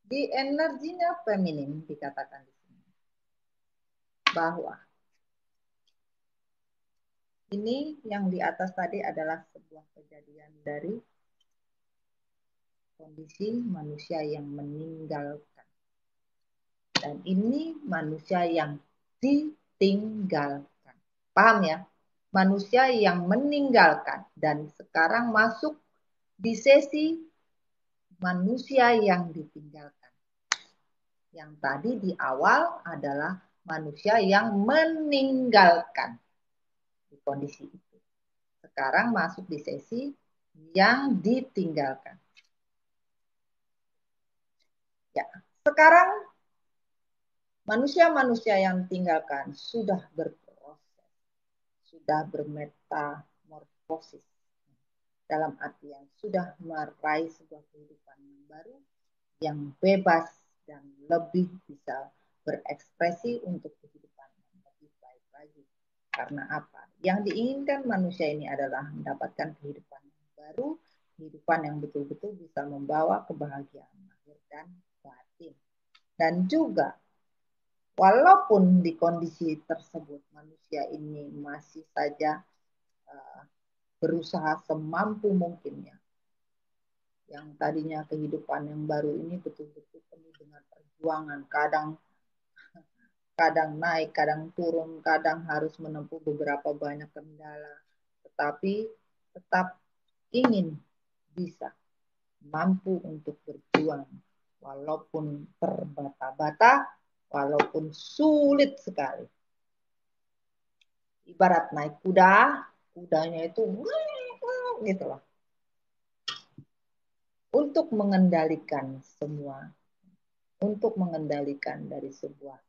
Di energinya feminim dikatakan di sini bahwa ini yang di atas tadi adalah sebuah kejadian dari kondisi manusia yang meninggalkan. Dan ini manusia yang ditinggalkan. Paham ya? Manusia yang meninggalkan. Dan sekarang masuk di sesi manusia yang ditinggalkan. Yang tadi di awal adalah manusia yang meninggalkan di kondisi itu. Sekarang masuk di sesi yang ditinggalkan. Ya, sekarang manusia-manusia yang ditinggalkan sudah berproses, sudah bermetamorfosis. Dalam artian sudah meraih sebuah kehidupan yang baru, yang bebas dan lebih bisa berekspresi untuk kehidupan yang lebih baik lagi. Karena apa? Yang diinginkan manusia ini adalah mendapatkan kehidupan yang baru, kehidupan yang betul-betul bisa membawa kebahagiaan lahir dan batin. Dan juga walaupun di kondisi tersebut manusia ini masih saja berusaha semampu mungkinnya. Yang tadinya kehidupan yang baru ini betul-betul penuh dengan perjuangan. Kadang naik, kadang turun, kadang harus menempuh beberapa banyak kendala. Tetapi tetap ingin bisa mampu untuk berjuang. Walaupun terbata-bata, walaupun sulit sekali. Ibarat naik kuda, kudanya itu gitu loh. Untuk mengendalikan semua, untuk mengendalikan dari sebuah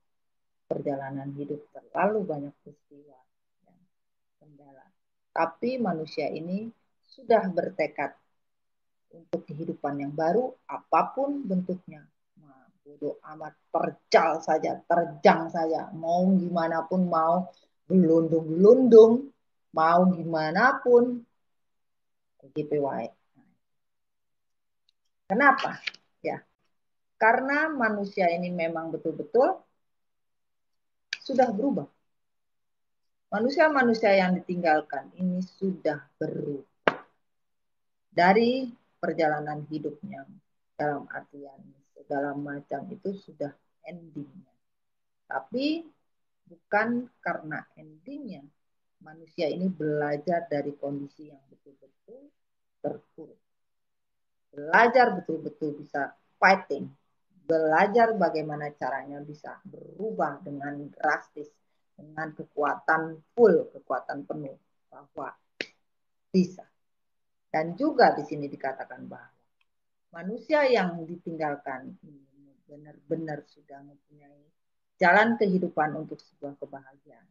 perjalanan hidup terlalu banyak peristiwa dan kendala. Tapi manusia ini sudah bertekad untuk kehidupan yang baru, apapun bentuknya. Nah, bodoh amat, terjal saja, terjang saja, mau gimana pun, mau gelundung-gelundung, mau gimana pun, GPY. Kenapa? Ya, karena manusia ini memang betul-betul sudah berubah. Manusia-manusia yang ditinggalkan ini sudah berubah dari perjalanan hidupnya, dalam artian segala macam itu sudah endingnya. Tapi bukan karena endingnya manusia ini belajar dari kondisi yang betul-betul terpuruk. Belajar betul-betul bisa fighting. Belajar bagaimana caranya bisa berubah dengan drastis, dengan kekuatan full, kekuatan penuh, bahwa bisa. Dan juga di sini dikatakan bahwa manusia yang ditinggalkan ini benar-benar sudah mempunyai jalan kehidupan untuk sebuah kebahagiaan.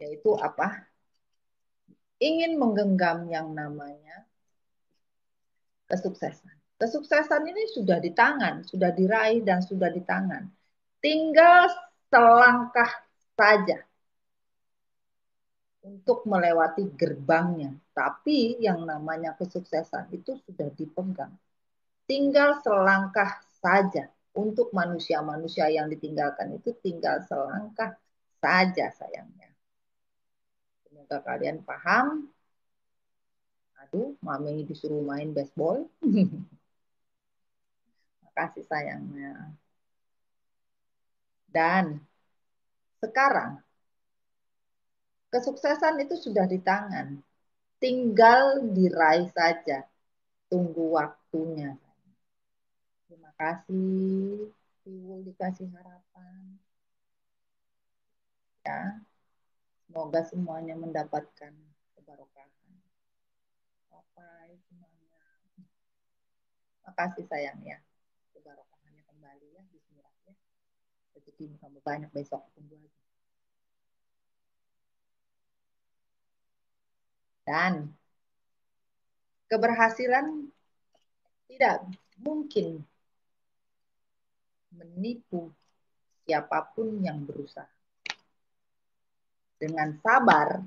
Yaitu apa? Ingin menggenggam yang namanya kesuksesan. Kesuksesan ini sudah di tangan, sudah diraih dan sudah di tangan. Tinggal selangkah saja untuk melewati gerbangnya. Tapi yang namanya kesuksesan itu sudah dipegang. Tinggal selangkah saja. Untuk manusia-manusia yang ditinggalkan itu tinggal selangkah saja sayangnya. Semoga kalian paham. Aduh, mami disuruh main baseball. Makasih sayangnya. Dan sekarang kesuksesan itu sudah di tangan. Tinggal diraih saja. Tunggu waktunya. Terima kasih. Tiwul dikasih harapan. Ya. Semoga semuanya mendapatkan kebarokahan. Bye semuanya. Makasih sayang ya. Kebarokahannya kembali ya. Bismillah ya. Rezeki kamu banyak besok, tunggu aja. Dan keberhasilan tidak mungkin menipu siapapun yang berusaha. Dengan sabar,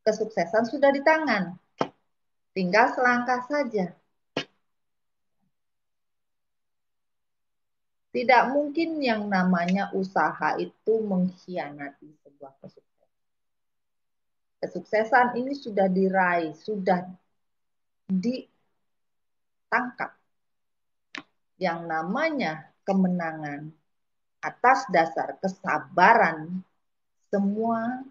kesuksesan sudah di tangan. Tinggal selangkah saja. Tidak mungkin yang namanya usaha itu mengkhianati sebuah kesuksesan. Kesuksesan ini sudah diraih, sudah ditangkap. Yang namanya kemenangan atas dasar kesabaran, semua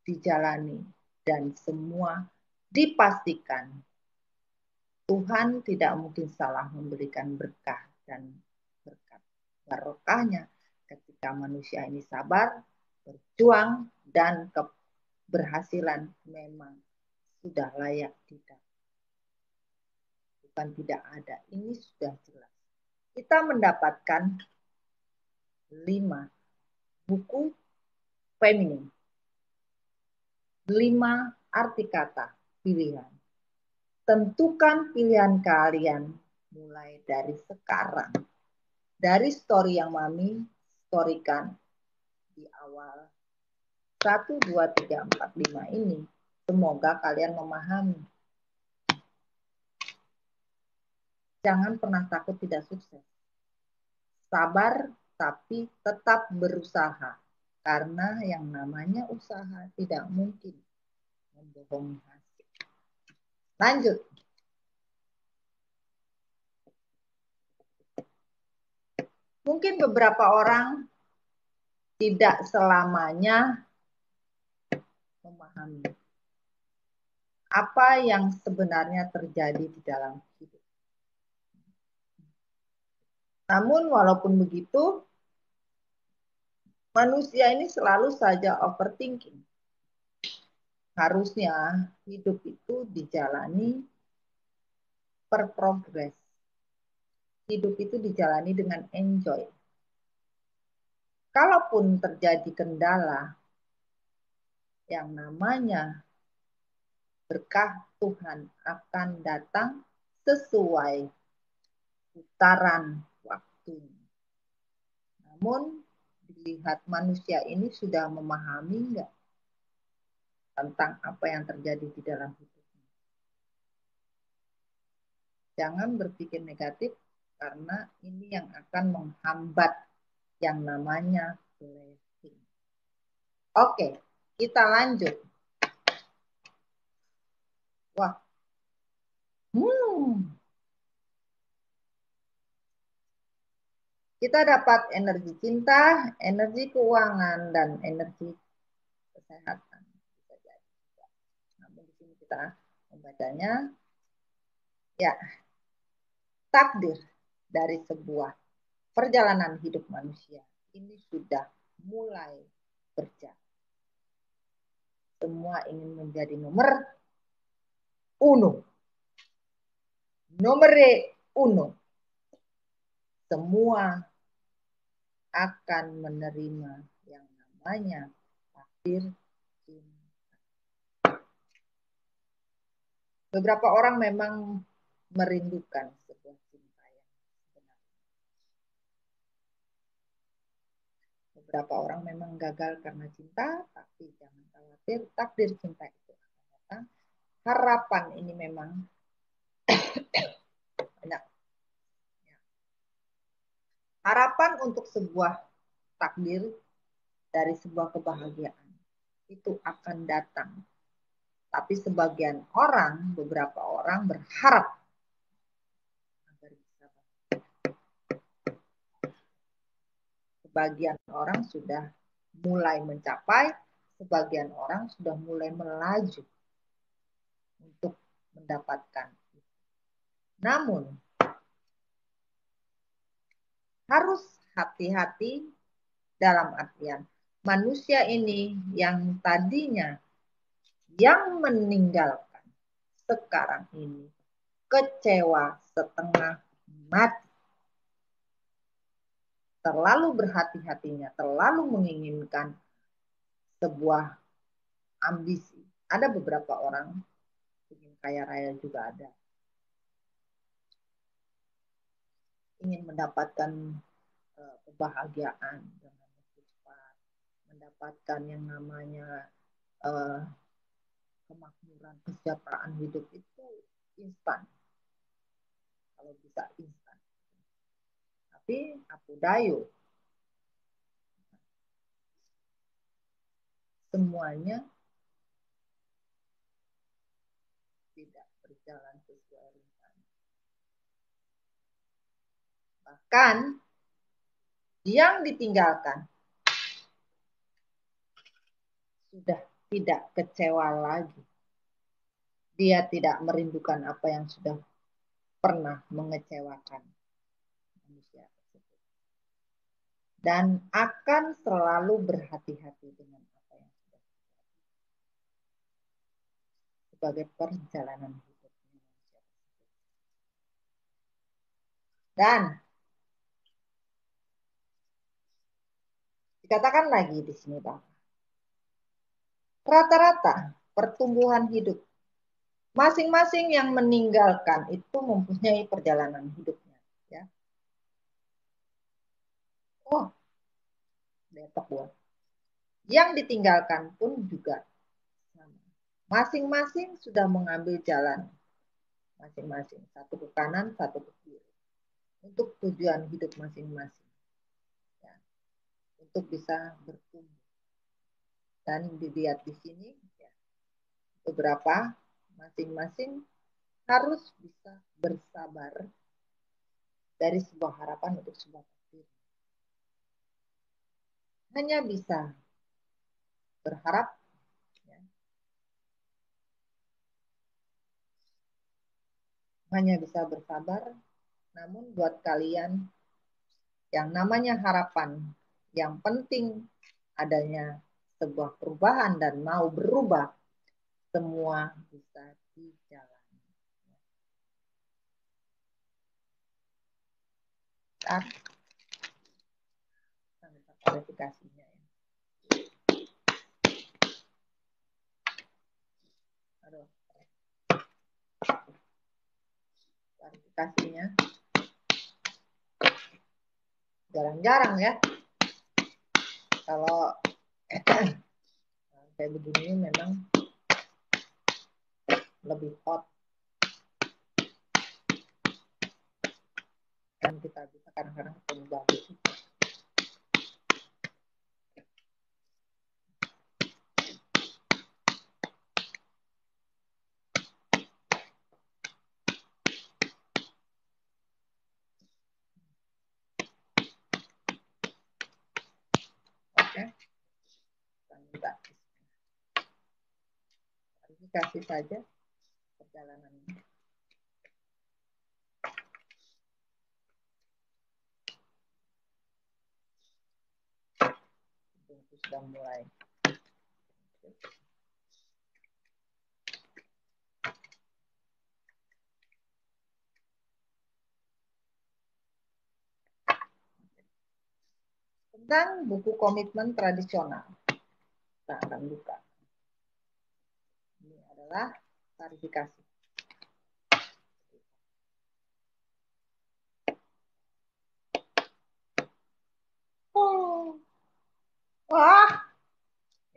dijalani dan semua dipastikan. Tuhan tidak mungkin salah memberikan berkah dan berkat. Barokahnya ketika manusia ini sabar, berjuang, dan keberhasilan memang sudah layak tidak. Bukan tidak ada, ini sudah jelas. Kita mendapatkan 5 buku feminim, 5 arti kata pilihan. Tentukan pilihan kalian mulai dari sekarang. Dari story yang Mami storykan di awal 1, 2, 3, 4, 5 ini. Semoga kalian memahami. Jangan pernah takut tidak sukses. Sabar tapi tetap berusaha. Karena yang namanya usaha tidak mungkin membohongi hasil. Lanjut. Mungkin beberapa orang tidak selamanya memahami apa yang sebenarnya terjadi di dalam hidup. Namun walaupun begitu, manusia ini selalu saja overthinking. Harusnya hidup itu dijalani per progress. Hidup itu dijalani dengan enjoy. Kalaupun terjadi kendala, yang namanya berkah Tuhan akan datang sesuai putaran waktunya. Namun dilihat manusia ini sudah memahami enggak tentang apa yang terjadi di dalam hidupnya. Jangan berpikir negatif karena ini yang akan menghambat yang namanya blessing. Oke, kita lanjut. Wah. Kita dapat energi cinta, energi keuangan, dan energi kesehatan. Namun di sini kita membacanya, ya, takdir dari sebuah perjalanan hidup manusia ini sudah mulai berjalan. Semua ingin menjadi nomor 1. Nomor 1. Semua akan menerima yang namanya takdir cinta. Beberapa orang memang merindukan sebuah cinta yang sebenarnya. Beberapa orang memang gagal karena cinta, tapi jangan khawatir, takdir cinta itu akan datang. Harapan ini memang banyak. Harapan untuk sebuah takdir dari sebuah kebahagiaan itu akan datang. Tapi sebagian orang, beberapa orang berharap agar bisa. Sebagian orang sudah mulai mencapai, sebagian orang sudah mulai melaju untuk mendapatkan. Namun harus hati-hati dalam artian manusia ini yang tadinya yang meninggalkan sekarang ini kecewa setengah mati. terlalu berhati-hatinya, terlalu menginginkan sebuah ambisi. Ada beberapa orang ingin kaya raya juga ada. Ingin mendapatkan kebahagiaan dengan cepat, mendapatkan yang namanya kemakmuran, kesejahteraan hidup itu instan. Kalau bisa instan. Tapi Apu Dayo, semuanya tidak berjalan sesuai rencana. Bahkan yang ditinggalkan sudah tidak kecewa lagi. Dia tidak merindukan apa yang sudah pernah mengecewakan manusia tersebut. Dan akan selalu berhati-hati dengan apa yang sudah terjadi. Sebagai perjalanan hidup manusia tersebut. Dan dikatakan lagi di sini, Pak. Rata-rata pertumbuhan hidup masing-masing yang meninggalkan itu mempunyai perjalanan hidupnya, ya. Oh, detok buat. Yang ditinggalkan pun juga sama. Masing-masing sudah mengambil jalan masing-masing, satu ke kanan, satu ke kiri, untuk tujuan hidup masing-masing, ya. Untuk bisa bertumbuh. Dan dilihat di sini, ya, beberapa masing-masing harus bisa bersabar dari sebuah harapan untuk sebuah takdir. Hanya bisa berharap, ya. Hanya bisa bersabar. Namun buat kalian yang namanya harapan, yang penting adanya sebuah perubahan dan mau berubah, semua bisa dijalani. Klarifikasinya, ya. Aduh. Klarifikasinya jarang-jarang, ya. Kalau kayak begini memang lebih hot. Dan kita bisa kadang-kadang ketemu bagus. Oke. Kasih saja perjalanannya. Itu sudah mulai. Tentang buku komitmen tradisional. Kita akan buka. Ini adalah klarifikasi. Wah,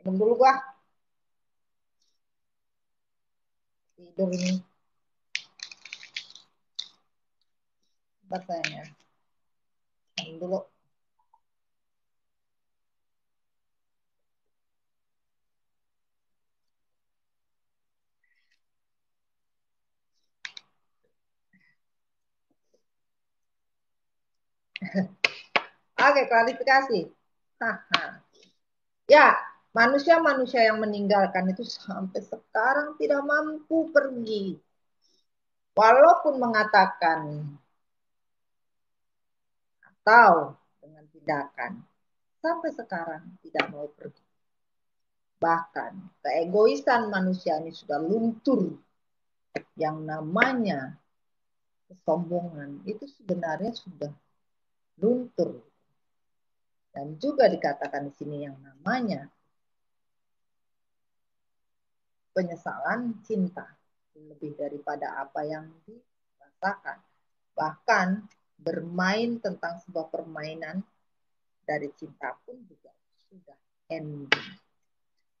minum dulu gua. Tidur ini. Batanya. Minum dulu. Oke, klarifikasi. Ya, manusia-manusia yang meninggalkan itu sampai sekarang tidak mampu pergi. Walaupun mengatakan atau dengan tindakan, sampai sekarang tidak mau pergi. Bahkan keegoisan manusia ini sudah luntur. Yang namanya kesombongan itu sebenarnya sudah luntur. Dan juga dikatakan di sini yang namanya penyesalan cinta lebih daripada apa yang dirasakan. Bahkan bermain tentang sebuah permainan dari cinta pun juga sudah ending.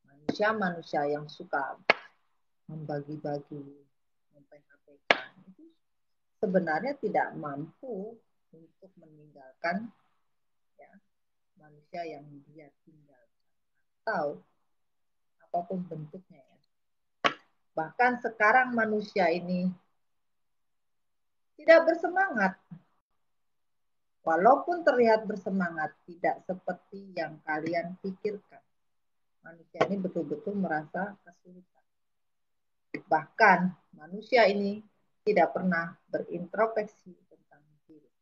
Manusia-manusia yang suka membagi-bagi, memphp itu sebenarnya tidak mampu untuk meninggalkan ya, manusia yang dia tinggalkan atau apapun bentuknya ya. Bahkan sekarang manusia ini tidak bersemangat. Walaupun terlihat bersemangat, tidak seperti yang kalian pikirkan. Manusia ini betul-betul merasa kesulitan. Bahkan manusia ini tidak pernah berintrospeksi tentang diri.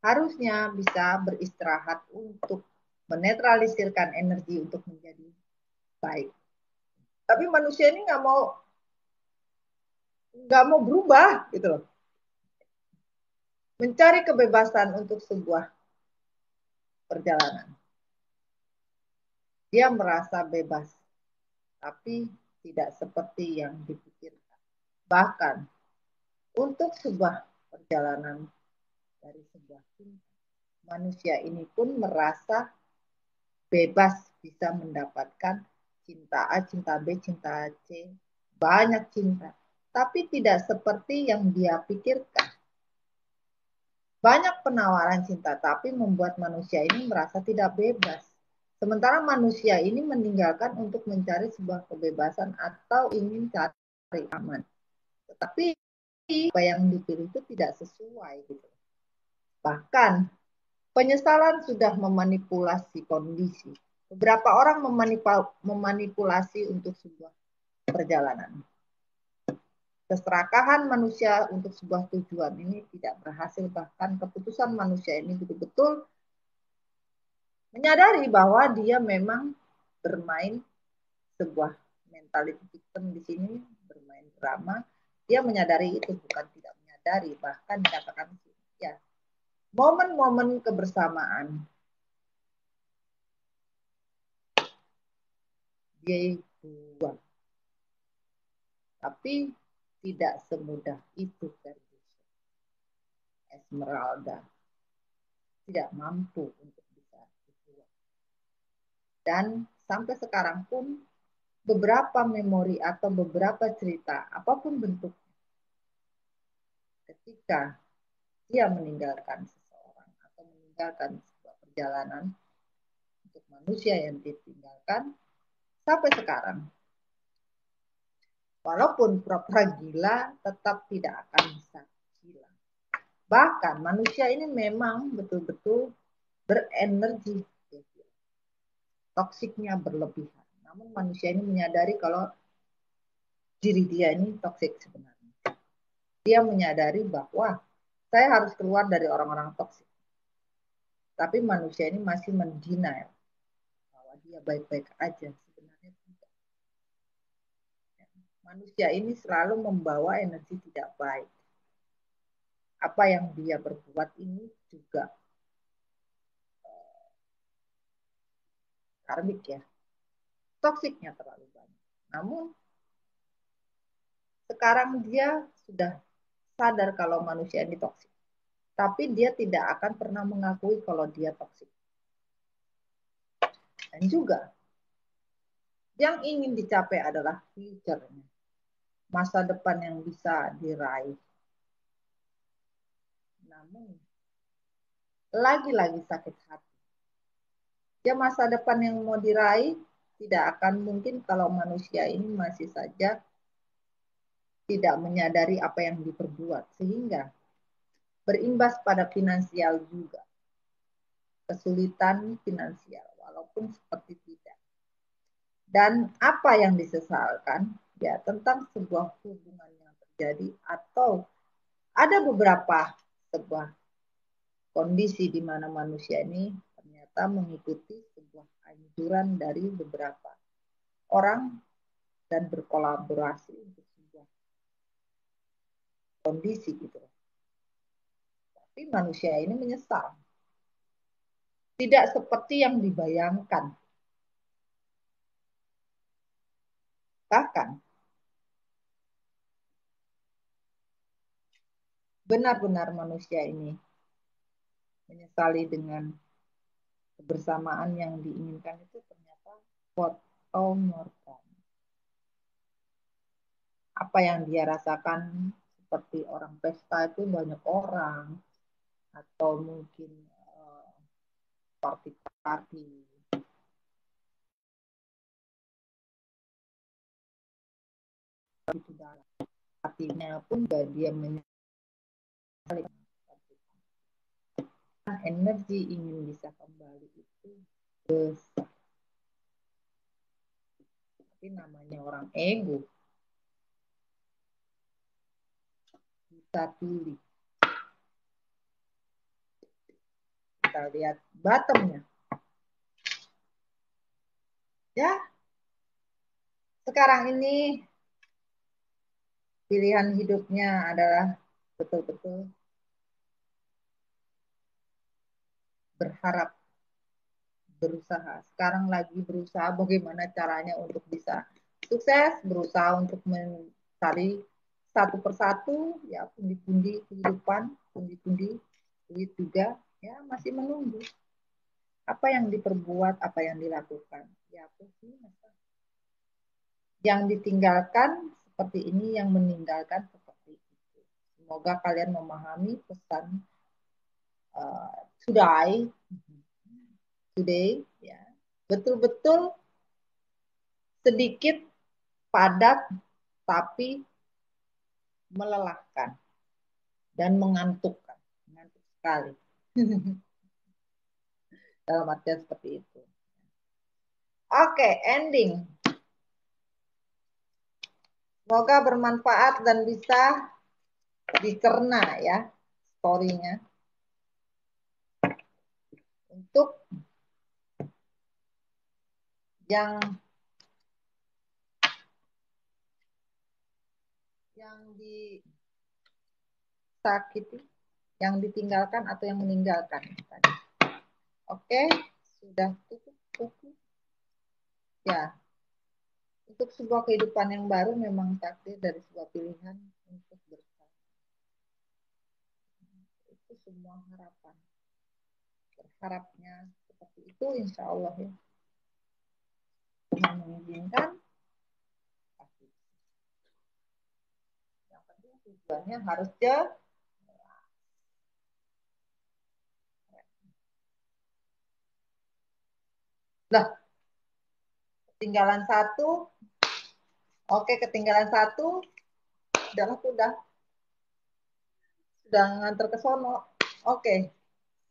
Harusnya bisa beristirahat untuk menetralisirkan energi untuk menjadi baik. Tapi manusia ini nggak mau berubah gitu loh. Mencari kebebasan untuk sebuah perjalanan. Dia merasa bebas, tapi tidak seperti yang dipikirkan. Bahkan untuk sebuah perjalanan dari sebuah cinta, manusia ini pun merasa bebas bisa mendapatkan cinta A, cinta B, cinta C, banyak cinta. Tapi tidak seperti yang dia pikirkan. Banyak penawaran cinta, tapi membuat manusia ini merasa tidak bebas. Sementara manusia ini meninggalkan untuk mencari sebuah kebebasan atau ingin cari aman. Tetapi apa yang dipilih itu tidak sesuai gitu. Bahkan penyesalan sudah memanipulasi kondisi. Beberapa orang memanipulasi untuk sebuah perjalanan. Keserakahan manusia untuk sebuah tujuan ini tidak berhasil. Bahkan keputusan manusia ini betul-betul menyadari bahwa dia memang bermain sebuah mentality victim di sini, bermain drama. Dia menyadari itu, bukan tidak menyadari. Bahkan dikatakan ya, momen-momen kebersamaan dia buang. Tapi tidak semudah itu Ferguson. Esmeralda tidak mampu untuk bisa dibuang. Dan sampai sekarang pun beberapa memori atau beberapa cerita, apapun bentuknya, ketika dia meninggalkan seseorang atau meninggalkan sebuah perjalanan untuk manusia yang ditinggalkan, sampai sekarang, walaupun pura-pura gila, tetap tidak akan bisa hilang. Bahkan manusia ini memang betul-betul berenergi, toksiknya berlebihan. Namun manusia ini menyadari kalau diri dia ini toksik sebenarnya. Dia menyadari bahwa saya harus keluar dari orang-orang toksik. Tapi manusia ini masih mendenial bahwa dia baik-baik aja. Sebenarnya tidak. Manusia ini selalu membawa energi tidak baik. Apa yang dia berbuat ini juga karmik ya. Toksiknya terlalu banyak. Namun sekarang dia sudah sadar kalau manusia ini toksik. Tapi dia tidak akan pernah mengakui kalau dia toksik. Dan juga yang ingin dicapai adalah future-nya. Masa depan yang bisa diraih. Namun lagi-lagi sakit hati. Ya, masa depan yang mau diraih tidak akan mungkin kalau manusia ini masih saja tidak menyadari apa yang diperbuat. Sehingga berimbas pada finansial juga. Kesulitan finansial, walaupun seperti tidak. Dan apa yang disesalkan, ya tentang sebuah hubungan yang terjadi atau ada beberapa sebuah kondisi di mana manusia ini ternyata mengikuti sebuah anjuran dari beberapa orang dan berkolaborasi untuk sebuah kondisi gitu. Tapi manusia ini menyesal. Tidak seperti yang dibayangkan. Bahkan benar-benar manusia ini menyesali dengan kebersamaan yang diinginkan itu ternyata fotomorgan. Apa yang dia rasakan seperti orang pesta itu banyak orang, atau mungkin party-party. Itu dalam hatinya pun dia menyesali. Energi ingin bisa kembali itu besar. Tapi namanya orang ego bisa pilih. Kita lihat bottomnya. Ya, sekarang ini pilihan hidupnya adalah betul-betul berharap, berusaha. Sekarang lagi berusaha bagaimana caranya untuk bisa sukses, berusaha untuk mencari satu persatu, ya pundi-pundi kehidupan, pundi-pundi duit juga, ya masih menunggu. Apa yang diperbuat, apa yang dilakukan, ya sih. Yang ditinggalkan seperti ini, yang meninggalkan seperti itu. Semoga kalian memahami pesan today, ya. Betul-betul sedikit, padat, tapi melelahkan dan mengantukkan. Mengantuk sekali. Dalam artian seperti itu. Oke, ending. Semoga bermanfaat dan bisa dicerna ya story-nya. Untuk yang disakiti, yang ditinggalkan atau yang meninggalkan tadi. Oke, sudah cukup. Ya, untuk sebuah kehidupan yang baru memang takdir dari sebuah pilihan untuk bersama. Itu semua harapan. Berharapnya seperti itu, insya Allah ya. Tuhan mengizinkan. Yang penting tujuannya harus jelas. Lah, ketinggalan satu. Oke, ketinggalan satu. Sudah nganter ke sono. Oke,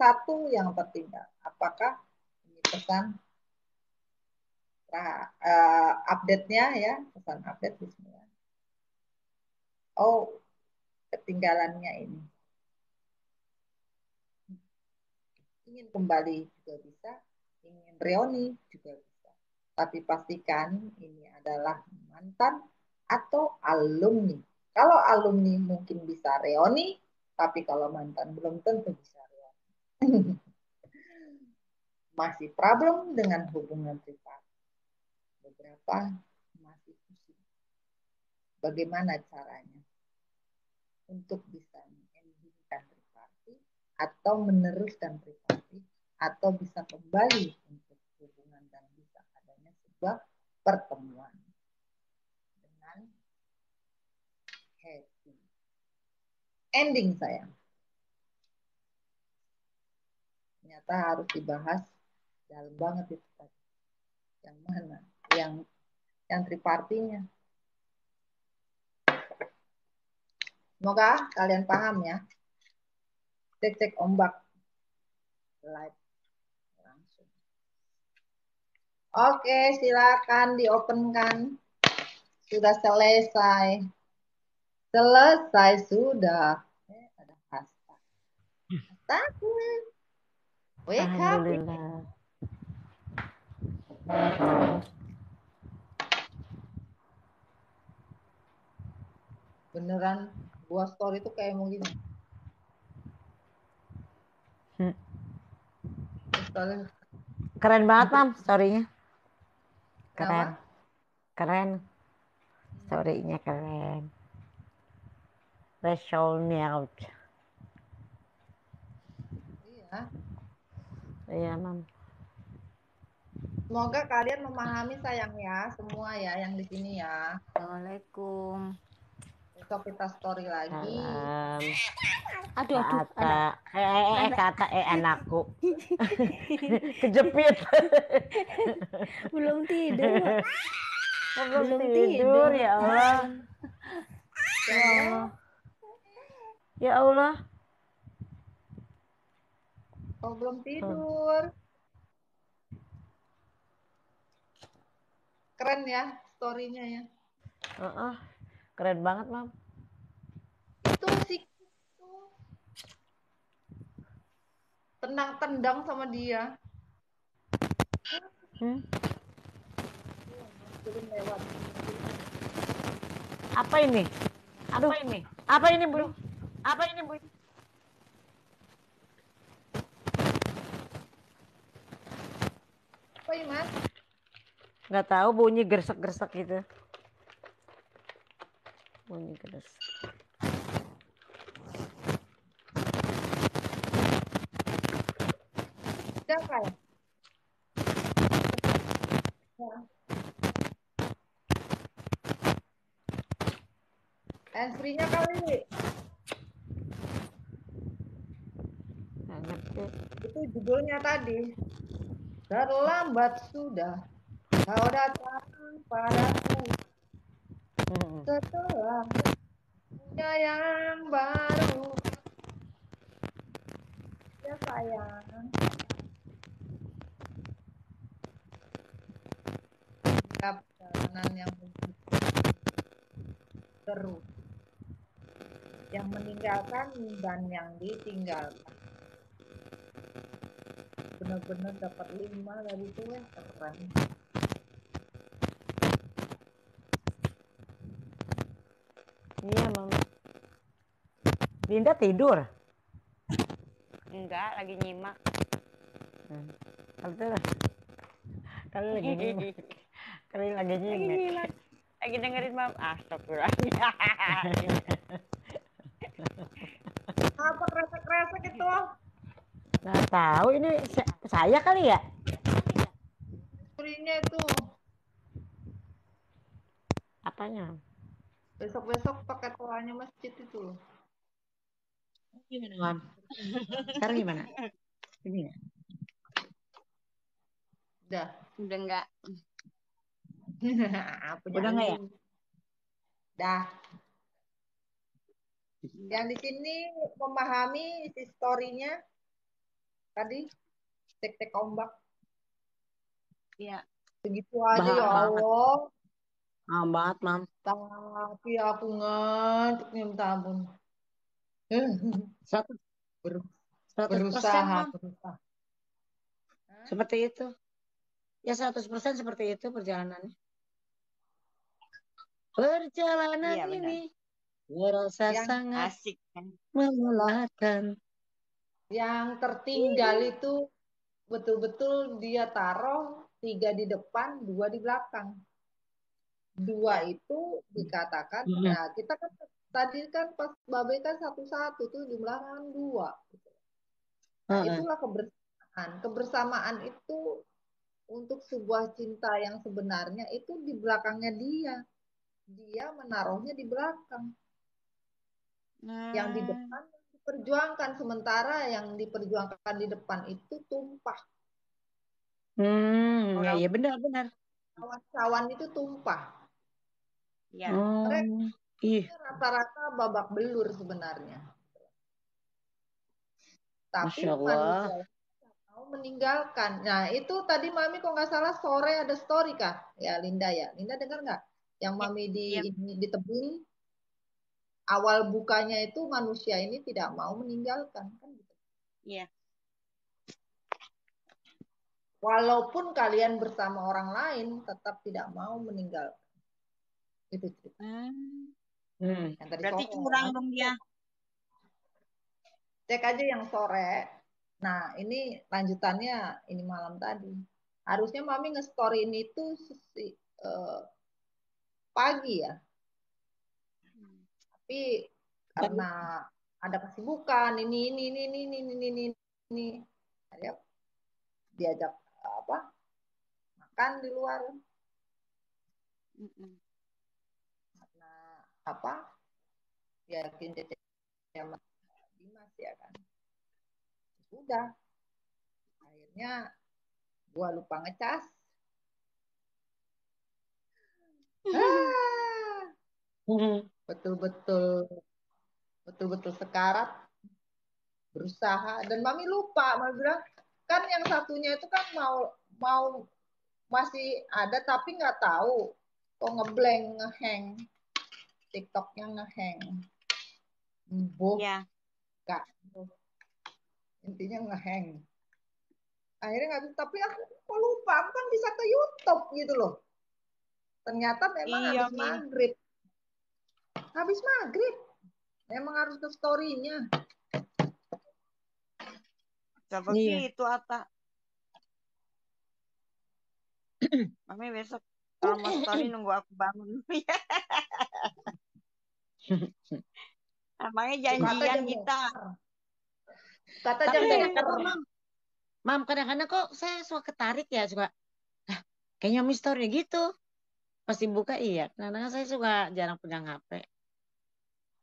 satu yang tertinggal. Apakah ini pesan update-nya ya, pesan update bismillah. Oh, ketinggalannya ini. Ingin kembali juga bisa, ingin reuni juga bisa. Tapi pastikan ini adalah mantan atau alumni. Kalau alumni mungkin bisa reuni, tapi kalau mantan belum tentu bisa reuni. Masih problem dengan hubungan privat. Beberapa masih pusing. Bagaimana caranya untuk bisa mengendingkan privasi atau meneruskan privasi atau bisa kembali untuk hubungan dan bisa adanya sebuah pertemuan dengan happy ending sayang. Ternyata harus dibahas dalam banget itu tadi. Yang mana? Yang tripartinya. Semoga kalian paham ya. Cek ombak live langsung. Oke, silakan diopenkan. Sudah selesai. Selesai sudah. Ada hashtag. Hashtag. Wake up. Alhamdulillah. Beneran buat story itu kayak mau gini. Keren banget, Mam, story-nya. Kenapa? Keren. Story-nya keren. Rasional. Iya. Iya, Mam. Semoga kalian memahami sayang ya, semua ya yang di sini ya. Assalamualaikum. Besok kita story lagi. Salam. Aduh, Kata, anakku. Kejepit. belum tidur. Belum tidur, ya Allah. Ya Allah. Ya Allah. Oh, belum tidur. Keren ya story-nya ya. Keren banget, Mam. Itu sih tendang-tendang sama dia. Turun lewat. Apa ini? Aduh, apa ini, Bu? Apa ini, Bu? Apa ya, Mas? Nggak tahu, bunyi gersek-gersek gitu. Bunyi gersek. Siapa ya? Hands-free-nya kali. Nggak ngerti. Itu judulnya tadi. Terlambat sudah kau datang padaku. Setelah punya yang baru. Ya sayang. Sikap perjalanan yang terus. Yang meninggalkan dan yang ditinggalkan. Benar-benar dapat 5 dari itu ya, keren. Iya, Mama. Linda tidur. Enggak, lagi nyimak. Kalau lagi nyimak. Kalau lagi nyimak. Lagi dengerin Mam. Astagfirullah. Apa kresek-kresek itu? Nggak tahu, ini saya kali ya. Kurinya itu. Apanya? Besok-besok pakai tolanya masjid itu loh. Gimana, Mam? Sekarang gimana? Ini ya? Udah. Udah enggak. Udah nggak ya? Dah. Yang di sini memahami isi story-nya tadi tek-tek ombak. Iya. Begitu aja ya Allah. Banget, Mam. Tapi aku ngantuknya minta ampun. 100%, Berusaha. Mam. Seperti itu. Ya 100% seperti itu perjalanannya. Perjalanan Iya, benar. ini terasa Yang sangat Asik kan. melelahkan. Yang tertinggal itu betul-betul dia taruh 3 di depan, 2 di belakang. 2 itu dikatakan, nah kita kan tadi kan pas Babe kan satu-satu tuh jumlahnya kan 2. Nah itulah kebersamaan. Kebersamaan itu untuk sebuah cinta yang sebenarnya itu di belakangnya dia. Dia menaruhnya di belakang. Yang di depan diperjuangkan, sementara yang diperjuangkan di depan itu tumpah. Ya benar-benar. Kawan-kawan itu tumpah. Ya. Mereka rata-rata babak belur sebenarnya. Tapi manusia mau meninggalkan. Nah itu tadi Mami kok nggak salah sore ada story kah? Ya Linda ya. Linda dengar nggak? Yang Mami di tebing awal bukanya itu manusia ini tidak mau meninggalkan kan gitu. Iya. Walaupun kalian bersama orang lain tetap tidak mau meninggalkan. Itu cerita. Yang tadi Berarti sore, curang dong dia. Cek aja yang sore. Nah, ini lanjutannya ini malam tadi. Harusnya Mami nge-storyin itu eh, pagi ya. Tapi karena ada kesibukan ini. Dia diajak apa? Makan di luar karena apa? Yakin Cece sama Dimas ya kan. Sudah. Akhirnya gua lupa ngecas. Betul-betul sekarat berusaha dan Mami lupa. Mami bilang kan yang satunya itu kan mau masih ada tapi nggak tahu kok ngeblank ngehang TikToknya ngehang boh Ya. kak intinya ngehang akhirnya nggak bisa tapi aku kok lupa aku kan bisa ke YouTube gitu loh ternyata memang Iya, habis maghrib memang harus ke story-nya seperti itu Ata. Mami besok kalau mau story nunggu aku bangun. Namanya janjian kita. Kata jam Tapi bener. Mam, kadang-kadang kok saya suka ketarik ya, suka kayaknya Mami story gitu. Pasti buka iya. Kadang-kadang saya suka jarang pegang HP.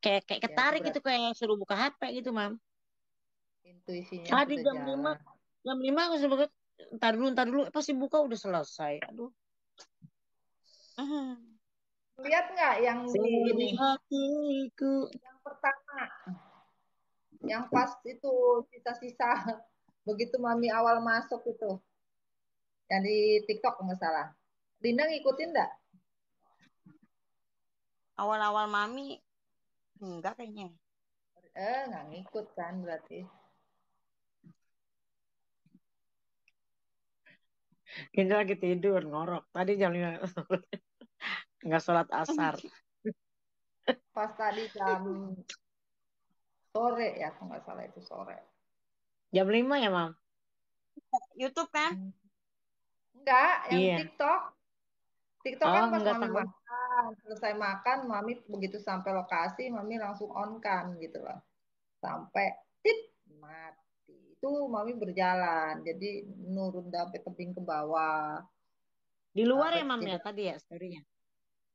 Kayak ketarik gitu, kayak suruh buka HP gitu, Mam. Intuisinya Tadi sudah jam jalan. 5 aku suruh buka. Ntar dulu, pasti buka udah selesai. Aduh. Lihat nggak yang di ini? Hatiku. Yang pertama, yang pas itu sisa-sisa begitu Mami awal masuk itu, yang di TikTok nggak salah. Linda ngikutin nggak? Awal-awal Mami enggak kayaknya. Nggak ngikut kan berarti. Kita lagi tidur ngorok. Tadi jam 5 nggak sholat asar. Pas tadi jam sore ya, kalau nggak salah itu sore. Jam 5 ya, Mam? YouTube kan? Enggak, yang Iya. TikTok. TikTok Oh, kan pas nggak Mami tahu. makan, selesai makan, Mami begitu sampai lokasi, Mami langsung on kan gitu loh. Sampai tit mati. Itu Mami berjalan, jadi nurun sampai tebing ke bawah. Di luar Sampai ya, Mam ya, tidak. tadi ya story-nya?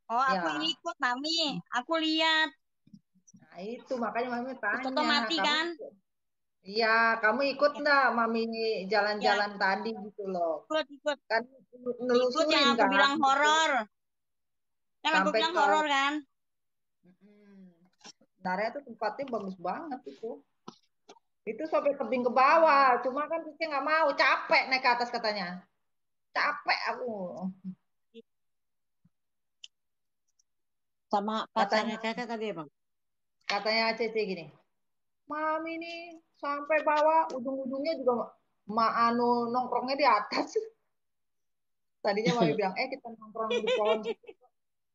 Oh, aku Ya, ikut Mami. Aku lihat. nah itu makanya Mami Terus tanya, Toto mati kamu kan? iya, kamu ikut Ya, enggak Mami ya, jalan-jalan tadi gitu loh. ikut. Kan Ikut yang nelusurin aku kan bilang gitu. horor. Yang aku Sampai bilang ke horor kan? sebenarnya tuh tempatnya bagus banget itu. Itu sampai tebing ke bawah, cuma kan Cici nggak mau, capek naik ke atas katanya. Capek aku. Sama Katanya pacarnya kakak tadi ya, Bang? katanya Cici gini, Mami nih sampai bawah ujung-ujungnya juga anu nongkrongnya di atas. Tadinya Mami bilang, kita nongkrong di pohon situ,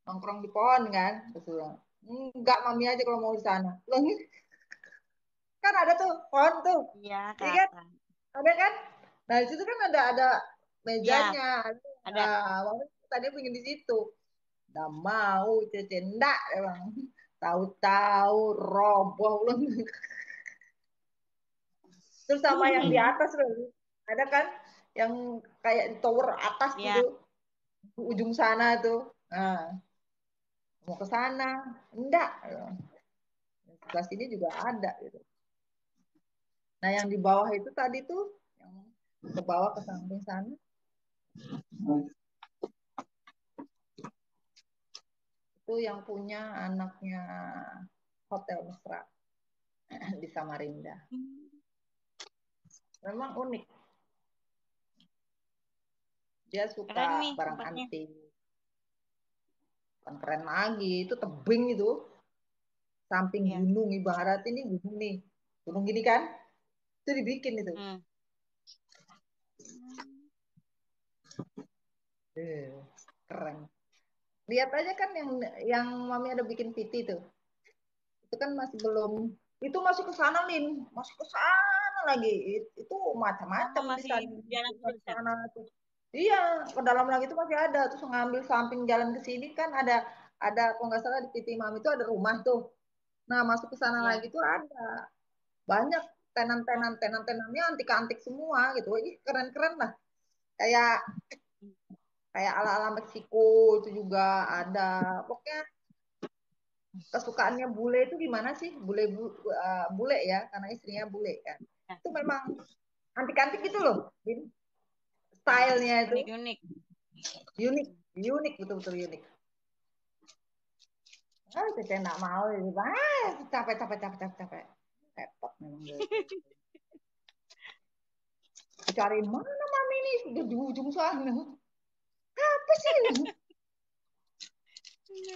nongkrong di pohon kan. Terus dia bilang, enggak Mami aja kalau mau di sana. Loh, kan ada tuh pohon tuh, Iya, iya kan? kata. Ada kan? Nah di situ kan ada Ya, mejanya. ada. Mami tadi pengen di situ. Nggak mau, Cece enggak emang. Tahu-tahu roboh loh. Terus sama yang di atas loh. Ada kan yang kayak di tower atas gitu. Ya. Ujung sana tuh. Nah, mau ke sana. Enggak. Sebelah sini juga ada gitu. Nah, yang di bawah itu tadi tuh yang ke bawah ke samping sana itu yang punya anaknya Hotel Mesra di Samarinda. Memang unik. Dia suka Keren nih barang tempatnya. antik. Kan keren lagi, itu tebing itu. Samping Ya. gunung, ibarat ini gunung nih. Gunung gini kan, itu dibikin itu. Keren. Lihat aja kan yang Mami ada bikin PT tuh. Itu kan masih belum, itu masih ke sana Lin, masih ke sana lagi. Itu Mama macam-macam di masih jalan sebelah terus ya? sana tuh. Iya, ke dalam lagi itu masih ada. Terus ngambil samping jalan ke sini kan ada kalau nggak salah di Titi Mami itu ada rumah tuh. Nah, masuk ke sana Iya. lagi tuh ada banyak tenan-tenannya antik-antik semua gitu. Ih, keren-keren lah. Kayak kayak ala-ala Meksiko itu juga ada. Pokoknya kesukaannya bule itu gimana sih? Bule ya, karena istrinya bule kan. Ya. Itu memang antik-antik gitu loh. Stylenya itu Unik-unik. unik, unik betul-betul unik. Saya nggak mau ini, capek. Repot memang gitu. Cariin mana mami ini sudah di ujung sana. Apa sih?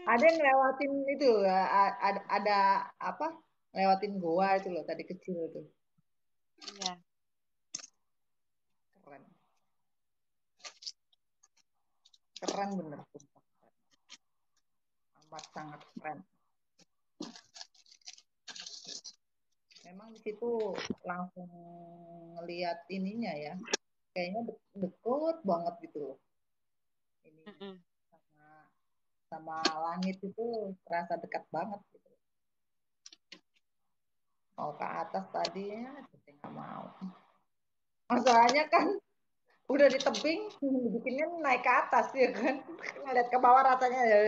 Ada yang lewatin itu, ada apa? Lewatin goa itu loh tadi kecil itu. Iya. Keren. Keren bener tuh. Amat sangat keren. Memang di situ langsung ngelihat ininya ya. Kayaknya deket banget gitu loh. Ini sama langit itu terasa dekat banget gitu. Mau ke atas tadi ya, saya nggak mau. Masalahnya kan udah di tebing, bikinnya naik ke atas ya kan. Ngeliat ke bawah rasanya ya.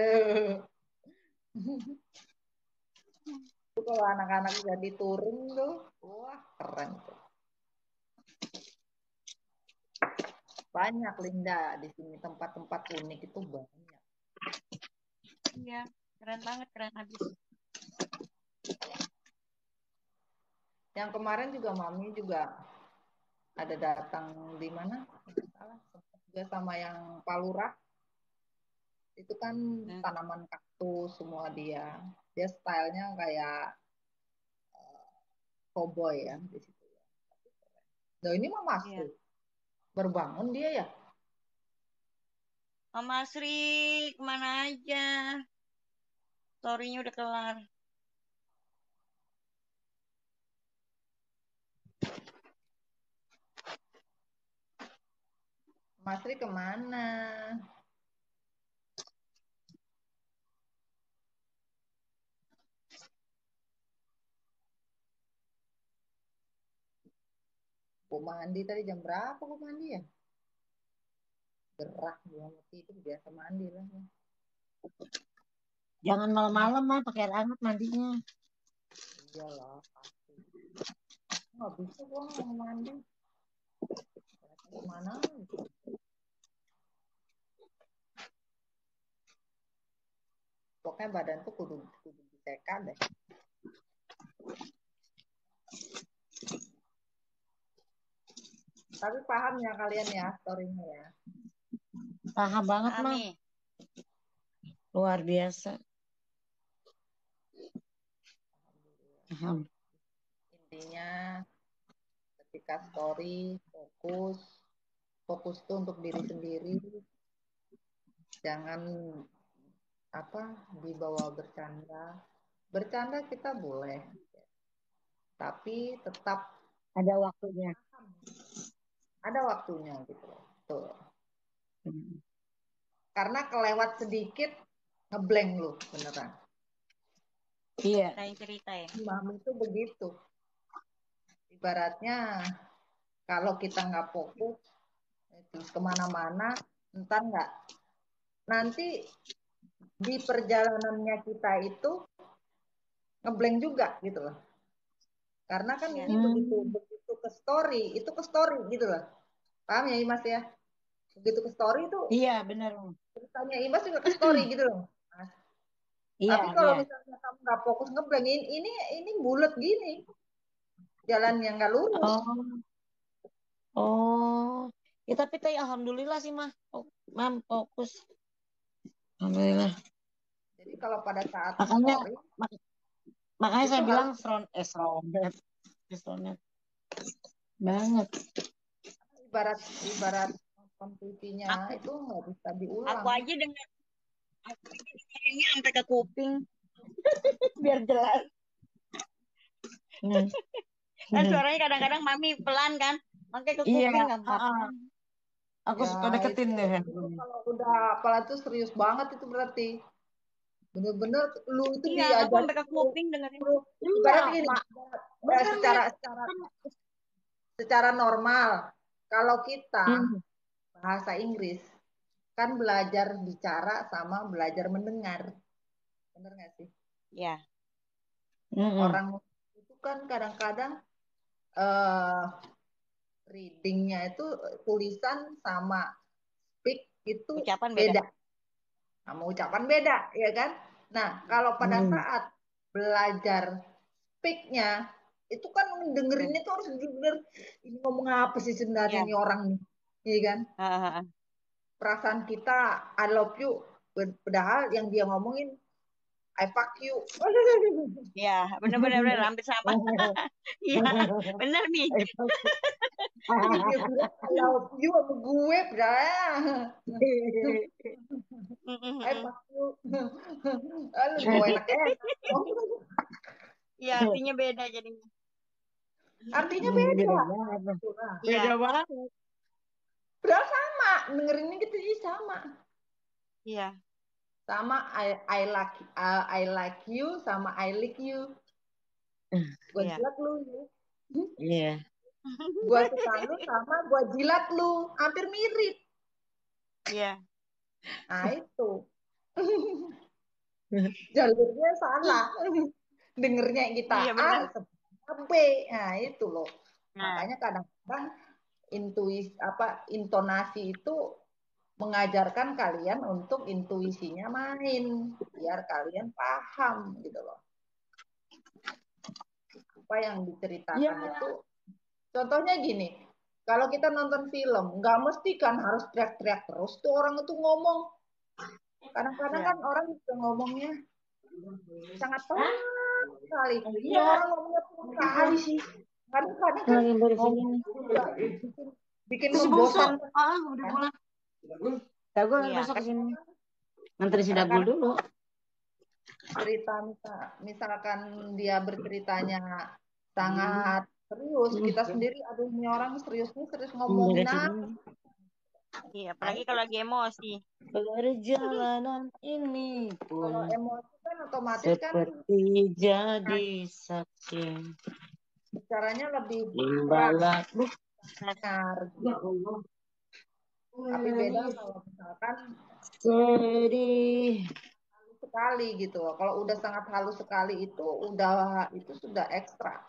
Itu kalau anak-anak jadi turun tuh, wah keren tuh. Banyak Linda di sini tempat-tempat unik itu banyak. Iya, keren banget, keren habis. Yang kemarin juga Mami juga ada datang di mana? Salah, juga sama yang Palurah. Itu kan tanaman kaktus semua dia. Dia stylenya kayak cowboy ya di situ ya. Nah ini mah Masri. Berbangun dia ya. Mama Sri kemana aja? Story-nya udah kelar. Masri kemana? Gue mandi tadi jam berapa gue mandi ya? Gerah gue mau tidur biasa mandi lah. Jangan malam-malam mah pakai air hangat mandinya. Iyalah pasti. Nggak bisa gue mau mandi. Kemana? Pokoknya badan tuh kudu disekat deh. Tapi paham ya kalian ya story-nya ya. Paham banget mah. Luar biasa. Paham. Intinya ketika story fokus tuh untuk diri sendiri. Jangan dibawa bercanda. Bercanda kita boleh. Tapi tetap ada waktunya. Ada waktunya gitu. Tuh. Karena kelewat sedikit ngeblank lu beneran. Iya. Kayak cerita ya. Mami itu begitu. Ibaratnya kalau kita nggak fokus terus kemana-mana, entar nggak nanti di perjalanannya kita itu ngeblank juga gitu loh. Karena kan ini begitu ke story, itu ke story gitu loh. Paham ya Imas ya? Begitu ke story itu. Iya benar. Ceritanya Imas juga ke story gitu loh. Iya, tapi kalau misalnya kamu nggak fokus ngeblank, ini bulat gini. Jalan yang nggak lurus. Oh. Ya tapi alhamdulillah sih mah. Mam fokus. Alhamdulillah. Jadi kalau pada saat makanya saya bilang astronet banget. Ibarat nonton TV-nya itu nggak bisa diulang. Aku aja dengerinnya sampai ke kuping biar jelas. Kan suaranya kadang-kadang mami pelan kan. Makanya ke Iya, kuping nggak apa-apa. aku Ya, suka deketin deh. itu kalau udah apalah tuh serius banget itu berarti. Bener-bener lu itu Iya, aku diajar sampai ke kuping dengerin. ibaratnya gini, Bener secara nih. secara secara normal kalau kita Hmm. bahasa Inggris kan belajar bicara sama belajar mendengar. Bener nggak sih? Ya. Orang itu kan kadang-kadang eh readingnya itu tulisan sama speak itu Ucapan beda. beda. Sama ucapan beda, ya kan? Nah, kalau pada saat belajar speak-nya itu kan dengerinnya tuh harus bener-bener ini ngomong apa sih sebenarnya Iya. ini orang nih, iya kan? Heeh. Perasaan kita I love you, padahal yang dia ngomongin I fuck you. Iya, bener-bener hampir sama. Iya, bener nih. Dia bilang I love you sama gue, padahal I fuck you. Aduh, gue enak-enak. Iya, artinya beda jadinya. Artinya beda. Iya. Beda banget. Padahal sama, dengerinnya gitu sih sama. Iya. Sama I like you sama I like you. Gue Iya. jilat lu. Iya. Gue suka lu sama gue jilat lu. Hampir mirip. Iya. Nah itu. Jalurnya salah. Dengernya kita Iya, A, bener. sebenarnya B. Nah itu loh. Nah, Makanya kadang-kadang intonasi itu mengajarkan kalian untuk intuisinya main. Biar kalian paham gitu loh. Apa yang diceritakan itu. Contohnya gini, kalau kita nonton film, nggak mesti kan harus teriak-teriak terus tuh orang itu ngomong. Kadang-kadang kan orang juga ngomongnya sangat pelan sekali. Ya orang ngomongnya pelan sekali sih. Kadang-kadang kan ngomong juga bikin membosankan. Udah pulang. Dagul Iya. besok kesini. Ngantri si Dagul dulu. Cerita misalkan dia berceritanya sangat serius, kita sendiri aduh ini orang serius ngomongin apa. Iya, apalagi kalau lagi emosi. Perjalanan ini Kalau pun emosi kan otomatis kan seperti jadi saksi. bicaranya lebih Imbalan. benar. Tapi beda kalau misalkan Sedih. halus sekali gitu loh. Kalau udah sangat halus sekali itu sudah ekstra.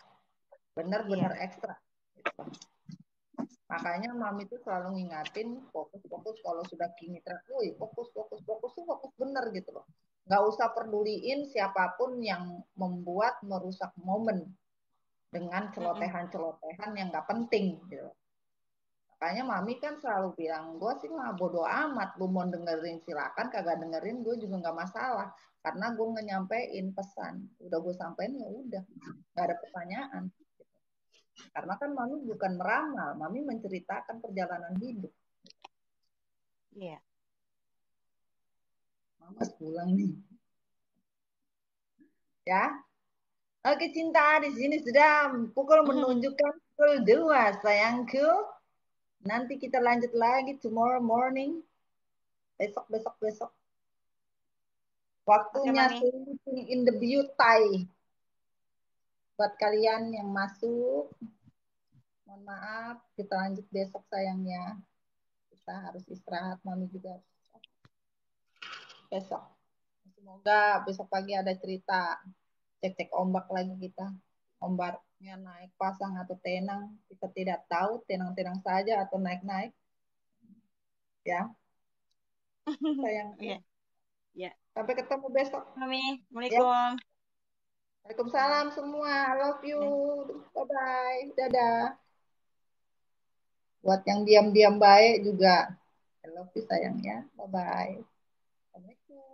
Benar-benar ekstra. Gitu. Makanya mami tuh selalu ngingatin fokus kalau sudah kini fokus bener gitu loh. Nggak usah peduliin siapapun yang membuat merusak momen dengan celotehan-celotehan yang nggak penting gitu. Makanya mami kan selalu bilang, gue sih mah bodo amat, lu mau dengerin silakan, kagak dengerin gue juga nggak masalah, karena gue nyampein pesan, udah gue sampein ya udah, nggak ada pertanyaan. Karena kan mami bukan meramal, mami menceritakan perjalanan hidup. Iya. Mama pulang nih. Ya. Oke cinta, di sini sudah pukul menunjukkan pukul 2 sayangku. Nanti kita lanjut lagi tomorrow morning. Besok. Waktunya sleeping in the beauty. Buat kalian yang masuk, mohon maaf, kita lanjut besok sayangnya. Kita harus istirahat, mami juga besok. Semoga besok pagi ada cerita. Cek-cek ombak lagi kita. Ombaknya naik pasang atau tenang, kita tidak tahu, tenang-tenang saja atau naik-naik. Ya. Sayang. Ya. Sampai ketemu besok. Mami, Assalamualaikum. Ya. Waalaikumsalam semua. I love you. Bye-bye. Dadah. Buat yang diam-diam baik juga. I love you sayang ya. Bye-bye. Assalamualaikum.